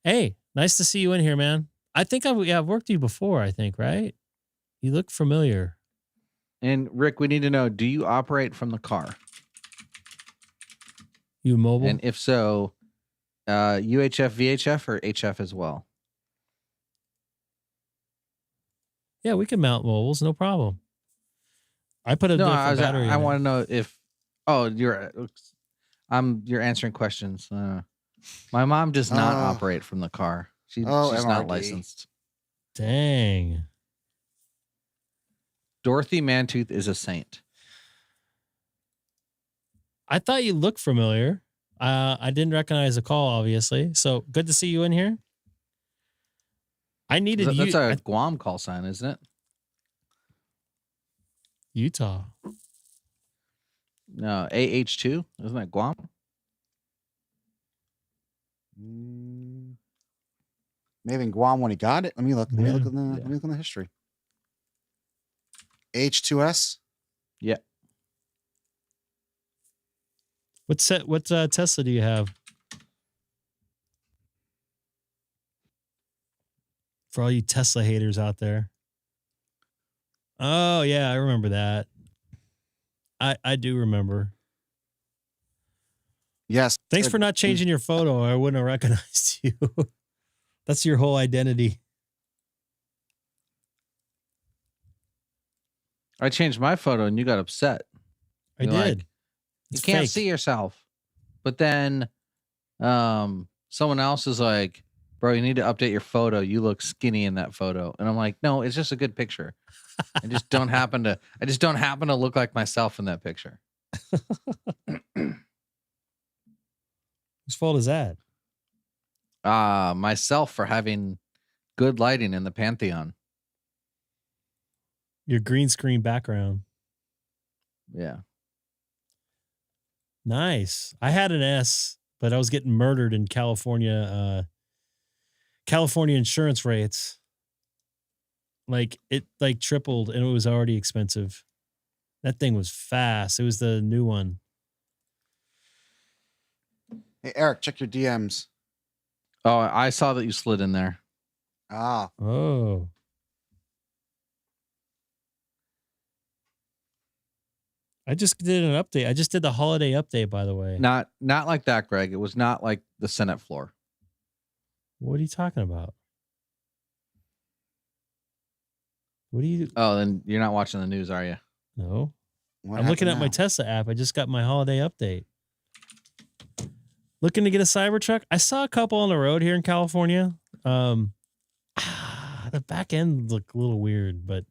S2: Hey, nice to see you in here, man. I think I've worked with you before, I think, right? You look familiar.
S12: And Rick, we need to know, do you operate from the car?
S2: You mobile?
S12: And if so, UHF, VHF, or HF as well?
S2: Yeah, we can mount mobiles, no problem. I put a different battery in
S12: I
S2: it.
S12: want to know if. Oh, you're answering questions. My mom does not operate from the car. She's not
S11: MRD.
S12: licensed.
S2: Dang.
S12: Dorothy Mantooth is a saint.
S2: I thought you looked familiar. I didn't recognize the call, obviously. So good to see you in here. I needed you.
S12: That's a Guam call sign, isn't it?
S2: Utah.
S12: No, AH2. Isn't that Guam?
S11: Maybe in Guam when he got it. Let me look. Let me look in the.
S12: Yeah.
S11: Let me look in the history. H2S.
S12: Yeah.
S2: What Tesla do you have? For all you Tesla haters out there. Oh yeah, I remember that. I do remember.
S11: Yes.
S2: Thanks for not changing your photo. I wouldn't have recognized you. That's your whole identity.
S12: I changed my photo and you got upset.
S2: I did.
S12: Like, you can't
S2: fake.
S12: see yourself. But then someone else is like, bro, you need to update your photo. You look skinny in that photo. And I'm like, no, it's just a good picture. I just don't happen to look like myself in that picture.
S2: Whose fault is that?
S12: Myself for having good lighting in the Pantheon.
S2: Your green screen background.
S12: Yeah.
S2: Nice. I had an S, but I was getting murdered in California. California insurance rates. Like it tripled and it was already expensive. That thing was fast. It was the new one.
S11: Hey Eric, check your DMs.
S12: Oh, I saw that you slid in there.
S11: Ah.
S2: Oh. I just did an update. I just did the holiday update, by the way.
S12: Not like that, Greg. It was not like the Senate floor.
S2: What are you talking about? What do you?
S12: Oh, then you're not watching the news, are you?
S2: No. I'm looking at my Tesla app. I just got my holiday update. Looking to get a Cybertruck. I saw a couple on the road here in California. The back end looked a little weird, but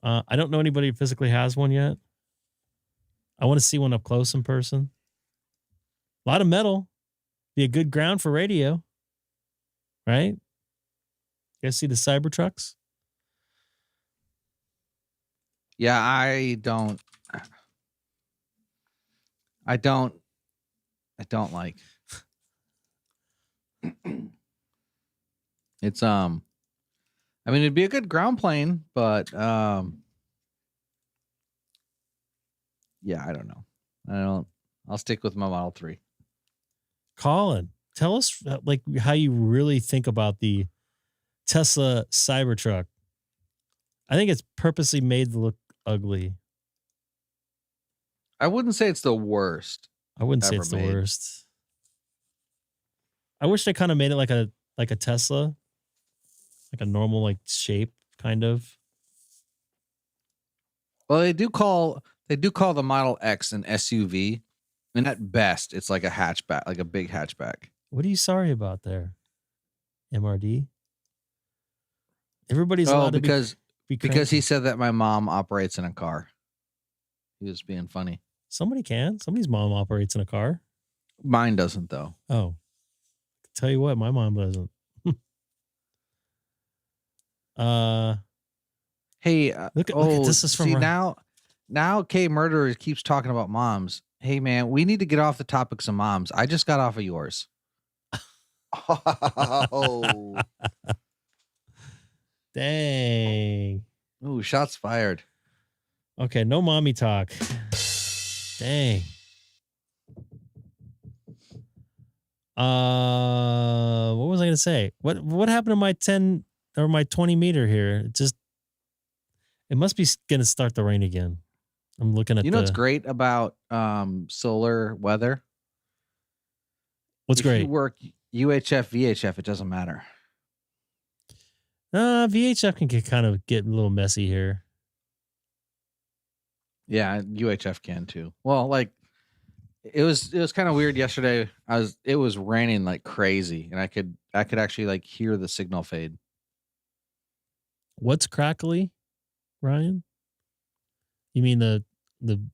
S2: I don't know anybody who physically has one yet. I want to see one up close in person. A lot of metal. Be a good ground for radio. Right? You guys see the Cybertrucks?
S12: Yeah, I don't like. It's I mean it'd be a good ground plane, but yeah, I don't know. I'll stick with my Model 3.
S2: Colin, tell us like how you really think about the Tesla Cybertruck. I think it's purposely made to look ugly.
S12: I wouldn't say it's the worst.
S2: I wouldn't say it's the worst. I wish they kind of made it like a Tesla, like a normal like shape, kind of.
S12: Well, they do call the Model X an SUV, and at best, it's like a hatchback, like a big hatchback.
S2: What are you sorry about there, MRD? Everybody's allowed to be
S12: because he said that my mom operates in a car. He was being funny.
S2: Somebody can. Somebody's mom operates in a car.
S12: Mine doesn't, though.
S2: Oh, tell you what, my mom doesn't.
S12: Hey,
S2: look at this is from
S12: see now K Murderer keeps talking about moms. Hey man, we need to get off the topics of moms. I just got off of yours.
S11: Oh.
S2: Dang.
S12: Ooh, shots fired.
S2: Okay, no mommy talk. Dang. What was I gonna say? What happened to my 10 or my 20 meter here? It must be gonna start to rain again. I'm looking at
S12: what's great about solar weather?
S2: What's
S12: if
S2: great?
S12: You work UHF, VHF, it doesn't matter.
S2: VHF can get a little messy here.
S12: Yeah, UHF can too. Well, like it was kind of weird yesterday. It was raining like crazy, and I could actually like hear the signal fade.
S2: What's crackly, Ryan? You mean the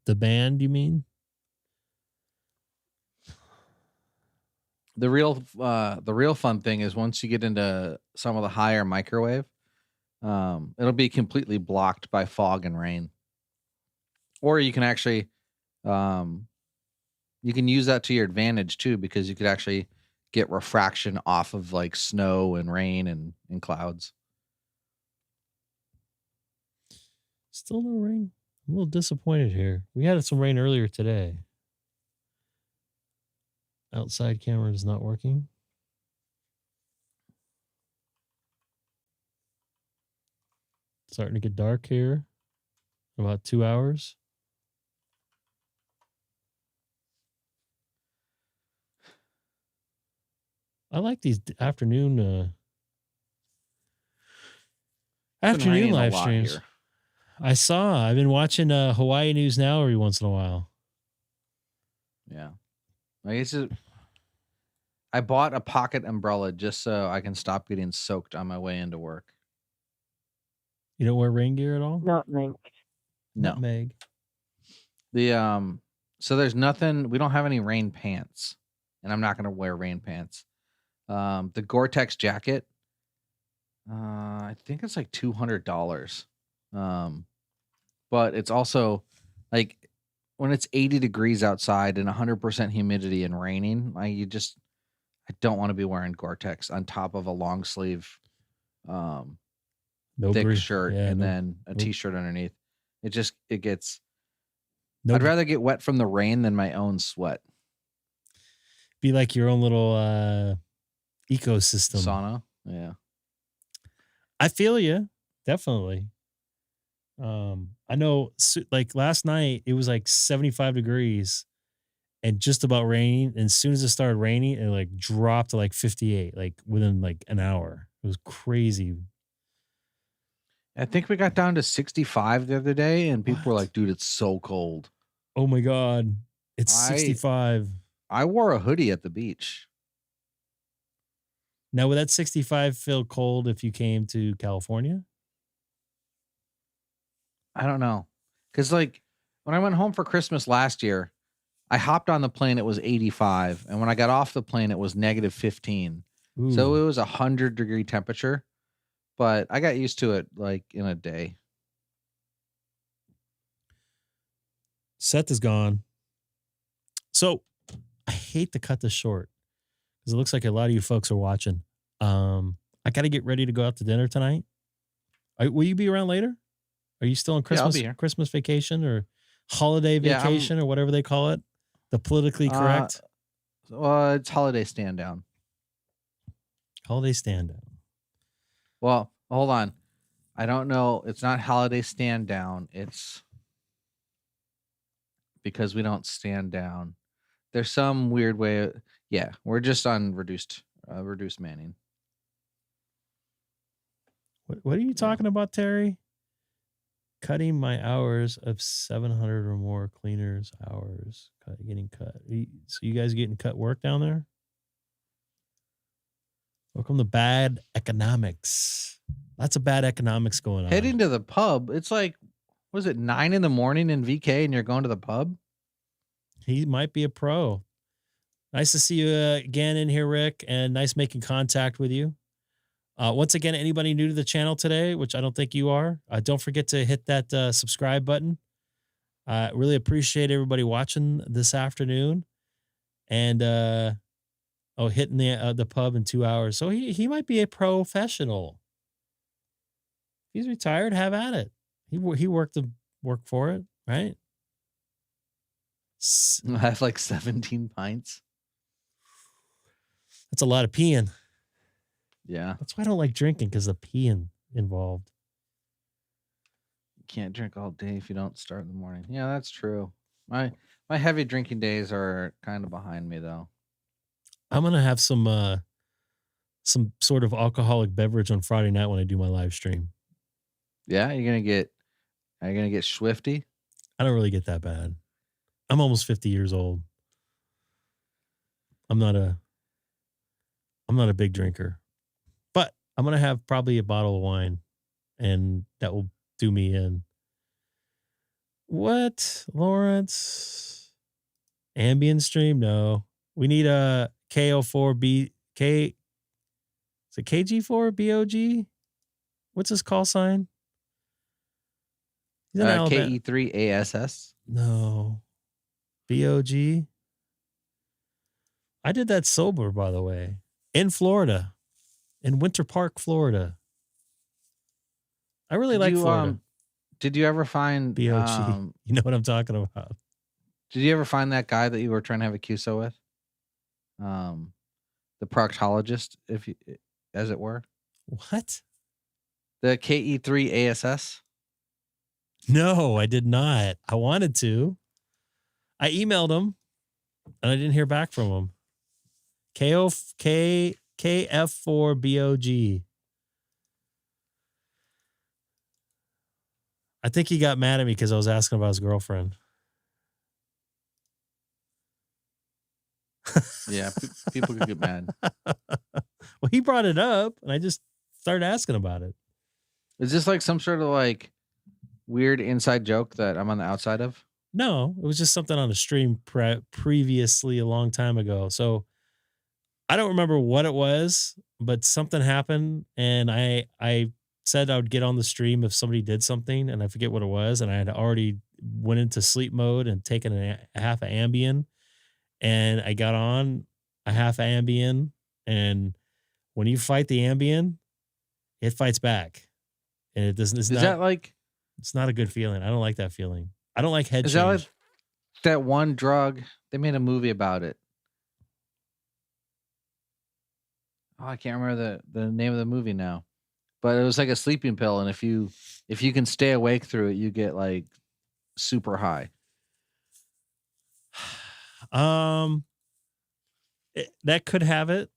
S2: band? You mean
S12: the real fun thing is once you get into some of the higher microwave, it'll be completely blocked by fog and rain. Or you can actually you can use that to your advantage too, because you could actually get refraction off of like snow and rain and clouds.
S2: Still no rain. I'm a little disappointed here. We had some rain earlier today. Outside camera is not working. Starting to get dark here. About 2 hours. I like these afternoon live streams. Here. I've been watching Hawaii News Now every once in a while.
S12: Yeah. I bought a pocket umbrella just so I can stop getting soaked on my way into work.
S2: You don't wear rain gear at all?
S9: Nutmeg.
S12: No.
S2: Nutmeg.
S12: So there's nothing, we don't have any rain pants, and I'm not going to wear rain pants. The Gore-Tex jacket, I think it's like $200. But it's also like when it's 80 degrees outside and 100% humidity and raining, I don't want to be wearing Gore-Tex on top of a long sleeve, thick shirt and then a t-shirt underneath. It gets, I'd rather get wet from the rain than my own sweat.
S2: Be like your own little ecosystem.
S12: Sauna. Yeah.
S2: I feel you. Definitely. I know like last night it was like 75 degrees and just about raining. And as soon as it started raining, it like dropped to like 58, like within like an hour. It was crazy.
S12: I think we got down to 65 the other day and people were like, dude, it's so cold.
S2: Oh my God. It's 65.
S12: I wore a hoodie at the beach.
S2: Now, would that 65 feel cold if you came to California?
S12: I don't know. Because like when I went home for Christmas last year, I hopped on the plane, it was 85. And when I got off the plane, it was negative 15. Ooh. So it was 100-degree temperature. But I got used to it like in a day.
S2: Seth is gone. So I hate to cut this short because it looks like a lot of you folks are watching. I got to get ready to go out to dinner tonight. Will you be around later? Are you still on Christmas vacation or holiday vacation or whatever they call it? The politically correct?
S12: It's holiday stand down.
S2: Holiday stand down.
S12: Well, hold on. I don't know. It's not holiday stand down. It's because we don't stand down. There's some weird way. Yeah, we're just on reduced manning.
S2: What are you talking about, Terry? Cutting my hours of 700 or more cleaners hours. Getting cut. So you guys getting cut work down there? Welcome to bad economics. Lots of bad economics going on.
S12: Heading to the pub. It's like, was it 9 a.m. in VK and you're going to the pub?
S2: He might be a pro. Nice to see you again in here, Rick, and nice making contact with you. Once again, anybody new to the channel today, which I don't think you are, don't forget to hit that subscribe button. Really appreciate everybody watching this afternoon. And hitting the pub in 2 hours. So he might be a professional. He's retired. Have at it. He worked for it, right?
S12: I have like 17 pints.
S2: That's a lot of peeing.
S12: Yeah.
S2: That's why I don't like drinking, because the peeing involved.
S12: You can't drink all day if you don't start in the morning. Yeah, that's true. My heavy drinking days are kind of behind me though.
S2: I'm gonna have some sort of alcoholic beverage on Friday night when I do my live stream.
S12: Yeah, are you gonna get swifty?
S2: I don't really get that bad. I'm almost 50 years old. I'm not a big drinker, but I'm gonna have probably a bottle of wine, and that will do me in. What, Lawrence? Ambient stream? No, we need a KO4B K. Is it KG4 BOG? What's his call sign?
S12: KE3 ASS.
S2: No. BOG. I did that sober, by the way, in Florida, in Winter Park, Florida. I really like Florida.
S12: Did you ever find
S2: BOG? You know what I'm talking about.
S12: Did you ever find that guy that you were trying to have a QSO with? The proctologist, as it were.
S2: What?
S12: The KE3 ASS?
S2: No, I did not. I wanted to. I emailed him, and I didn't hear back from him. KF4BOG. I think he got mad at me because I was asking about his girlfriend.
S12: Yeah, people could get mad.
S2: Well, he brought it up, and I just started asking about it.
S12: Is this like some sort of like weird inside joke that I'm on the outside of?
S2: No, it was just something on the stream previously a long time ago. So I don't remember what it was, but something happened, and I said I would get on the stream if somebody did something, and I forget what it was, and I had already went into sleep mode and taken a half of Ambien, and I got on a half of Ambien, and when you fight the Ambien, it fights back, and it doesn't. It's not a good feeling. I don't like that feeling. I don't like head change.
S12: That like that one drug? They made a movie about it. Oh, I can't remember the name of the movie now. But it was like a sleeping pill, and if you can stay awake through it, you get like super high.
S2: That could have it.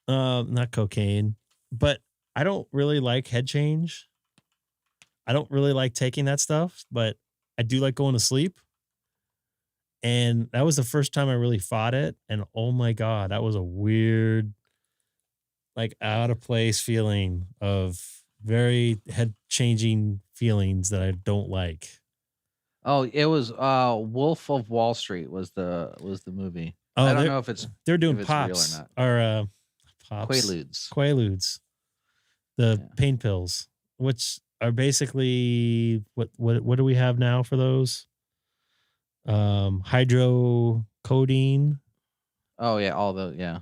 S2: Not cocaine, but I don't really like head change. I don't really like taking that stuff, but I do like going to sleep. And that was the first time I really fought it. And oh my God, that was a weird, like out of place feeling of very head changing feelings that I don't like.
S12: Oh, it was Wolf of Wall Street was the movie.
S2: Oh,
S12: I don't know if
S2: they're doing
S12: if
S2: pops
S12: real or not.
S2: or pops. Quaaludes. The pain pills, which are basically what do we have now for those? Hydrocodone.
S12: Oh yeah, yeah.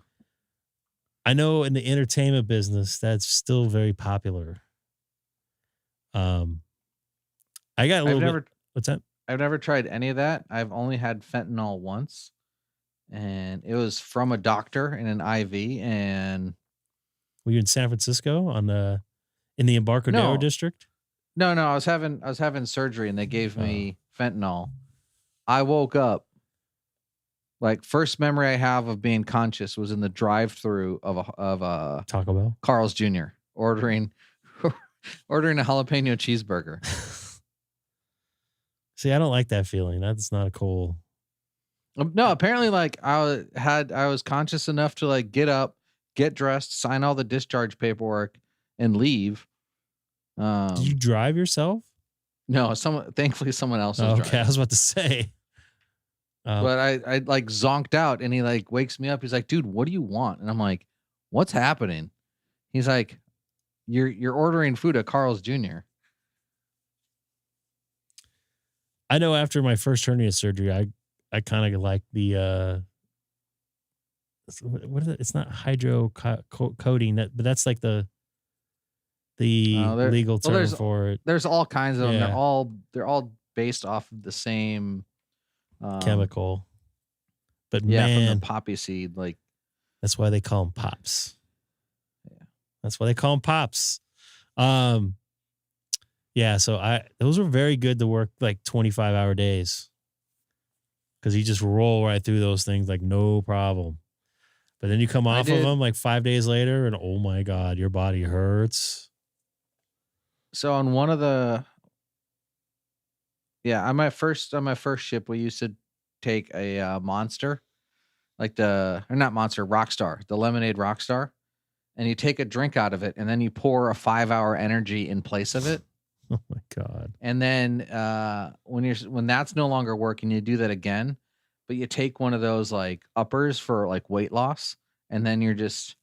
S2: I know in the entertainment business that's still very popular. I got a little bit. What's that?
S12: I've never tried any of that. I've only had fentanyl once, and it was from a doctor in an IV. And
S2: were you in San Francisco in the Embarcadero district?
S12: No. I was having surgery, and they gave me fentanyl. I woke up. Like first memory I have of being conscious was in the drive-through of a
S2: Taco Bell,
S12: Carl's Jr. ordering a jalapeno cheeseburger.
S2: See, I don't like that feeling. That's not a cool.
S12: No, apparently, like I was conscious enough to like get up, get dressed, sign all the discharge paperwork, and leave.
S2: Did you drive yourself?
S12: No, thankfully someone else was driving.
S2: Okay, I was about to say.
S12: But I like zonked out, and he like wakes me up. He's like, "Dude, what do you want?" And I'm like, "What's happening?" He's like, "You're ordering food at Carl's Jr."
S2: I know after my first hernia surgery, I kind of like the what is it? It's not hydrocodone, but that's like the legal term for it.
S12: There's all kinds of them. They're all based off of the same
S2: chemical. But
S12: from the poppy seed, like
S2: that's why they call them pops. Yeah, that's why they call them pops. Yeah, so those were very good to work like 25-hour days because you just roll right through those things like no problem. But then you come off of them like 5 days later, and oh my God, your body hurts.
S12: So on one of the, on my first ship, we used to take a Monster, like Rockstar, the lemonade Rockstar, and you take a drink out of it, and then you pour a 5-hour energy in place of it.
S2: Oh my God.
S12: And then when that's no longer working, you do that again, but you take one of those like uppers for like weight loss, and then you're just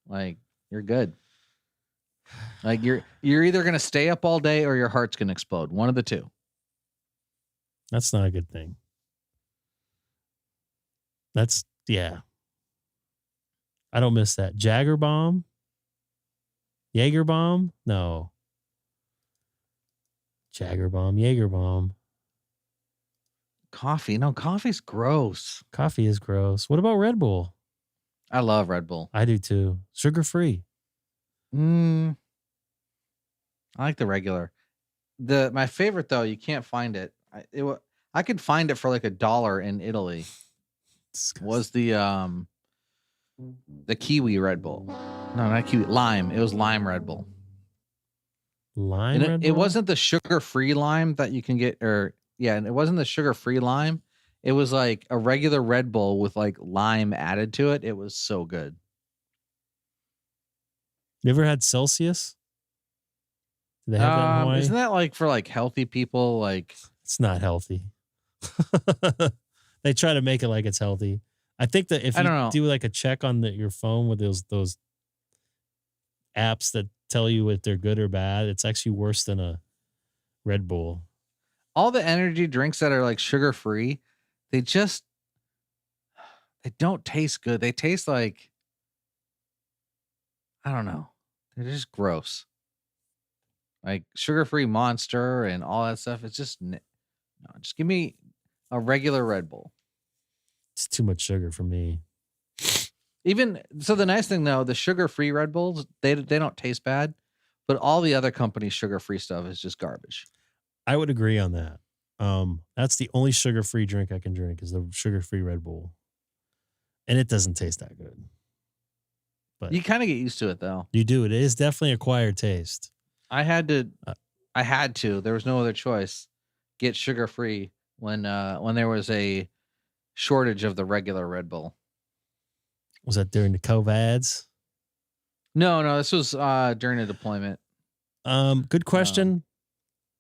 S12: like, you're good. Like you're either going to stay up all day or your heart's going to explode. One of the two.
S2: That's not a good thing. That's, yeah. I don't miss that. Jagger Bomb? Jaeger Bomb? No. Jagger Bomb, Jaeger Bomb.
S12: Coffee. No, coffee's gross.
S2: Coffee is gross. What about Red Bull?
S12: I love Red Bull.
S2: I do too. Sugar free.
S12: I like the regular. My favorite though, you can't find it. I could find it for like $1 in Italy.
S2: Disgusting.
S12: Was the kiwi Red Bull? No, not kiwi. Lime. It was lime Red Bull.
S2: Lime Red Bull?
S12: It wasn't the sugar-free lime that you can get, and it wasn't the sugar-free lime. It was like a regular Red Bull with like lime added to it. It was so good.
S2: You ever had Celsius? Do they have that in Hawaii?
S12: Isn't that like for like healthy people? Like,
S2: it's not healthy. They try to make it like it's healthy. I think that if you do like a check on your phone with those apps that tell you if they're good or bad, it's actually worse than a Red Bull.
S12: All the energy drinks that are like sugar free, they don't taste good. They taste like, I don't know. They're just gross. Like sugar free Monster and all that stuff. It's just just give me a regular Red Bull.
S2: It's too much sugar for me.
S12: Even so, the nice thing though, the sugar-free Red Bulls, they don't taste bad, but all the other companies' sugar-free stuff is just garbage.
S2: I would agree on that. That's the only sugar-free drink I can drink is the sugar-free Red Bull, and it doesn't taste that good. But
S12: you kind of get used to it though.
S2: You do. It is definitely acquired taste.
S12: I had to. There was no other choice. Get sugar-free when there was a shortage of the regular Red Bull.
S2: Was that during the COVIDs?
S12: No, this was during a deployment.
S2: Good question.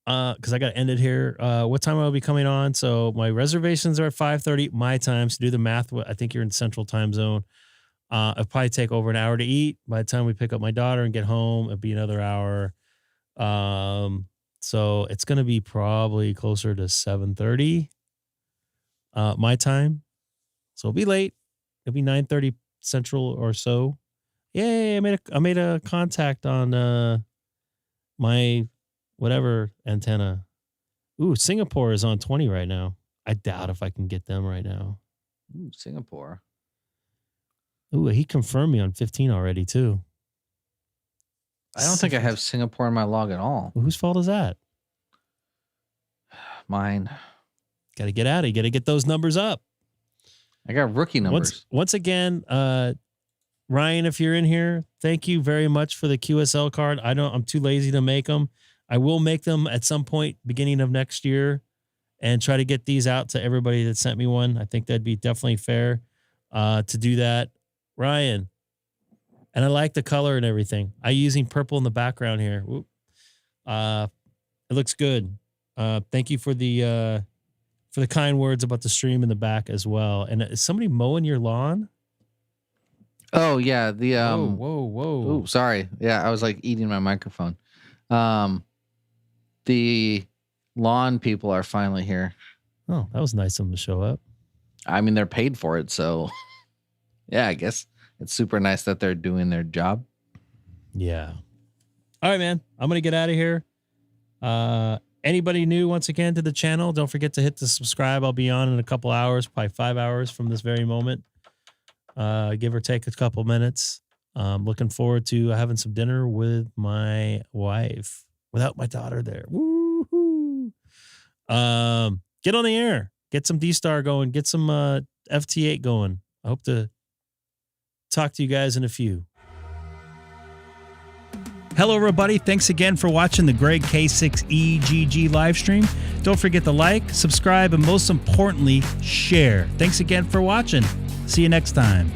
S2: Because I got to end it here. What time I'll be coming on? So my reservations are at 5:30 my time. So do the math. I think you're in Central Time Zone. It'll probably take over an hour to eat. By the time we pick up my daughter and get home, it'll be another hour. So it's going to be probably closer to 7:30 my time. So it'll be late. It'll be 9:30 Central or so. Yay, I made a contact on my whatever antenna. Ooh, Singapore is on 20 right now. I doubt if I can get them right now.
S12: Ooh, Singapore.
S2: Ooh, he confirmed me on 15 already too.
S12: I don't think I have Singapore in my log at all.
S2: Well, whose fault is that?
S12: Mine.
S2: Got to get out of it. Got to get those numbers up.
S12: I got rookie numbers.
S2: Once again, Ryan, if you're in here, thank you very much for the QSL card. I'm too lazy to make them. I will make them at some point beginning of next year and try to get these out to everybody that sent me one. I think that'd be definitely fair to do that. Ryan, and I like the color and everything. I'm using purple in the background here. It looks good. Thank you for the kind words about the stream in the back as well. And is somebody mowing your lawn?
S12: Oh yeah, the
S2: whoa.
S12: Ooh, sorry. Yeah, I was like eating my microphone. The lawn people are finally here.
S2: Oh, that was nice of them to show up.
S12: I mean, they're paid for it, so yeah, I guess it's super nice that they're doing their job.
S2: Yeah. All right, man. I'm gonna get out of here. Anybody new once again to the channel, don't forget to hit the subscribe. I'll be on in a couple hours, probably 5 hours from this very moment. Give or take a couple minutes. Looking forward to having some dinner with my wife without my daughter there. Woo-hoo. Get on the air. Get some DStar going. Get some FT8 going. I hope to talk to you guys in a few. Hello, everybody. Thanks again for watching the Greg K6EGG live stream. Don't forget to like, subscribe, and most importantly, share. Thanks again for watching. See you next time.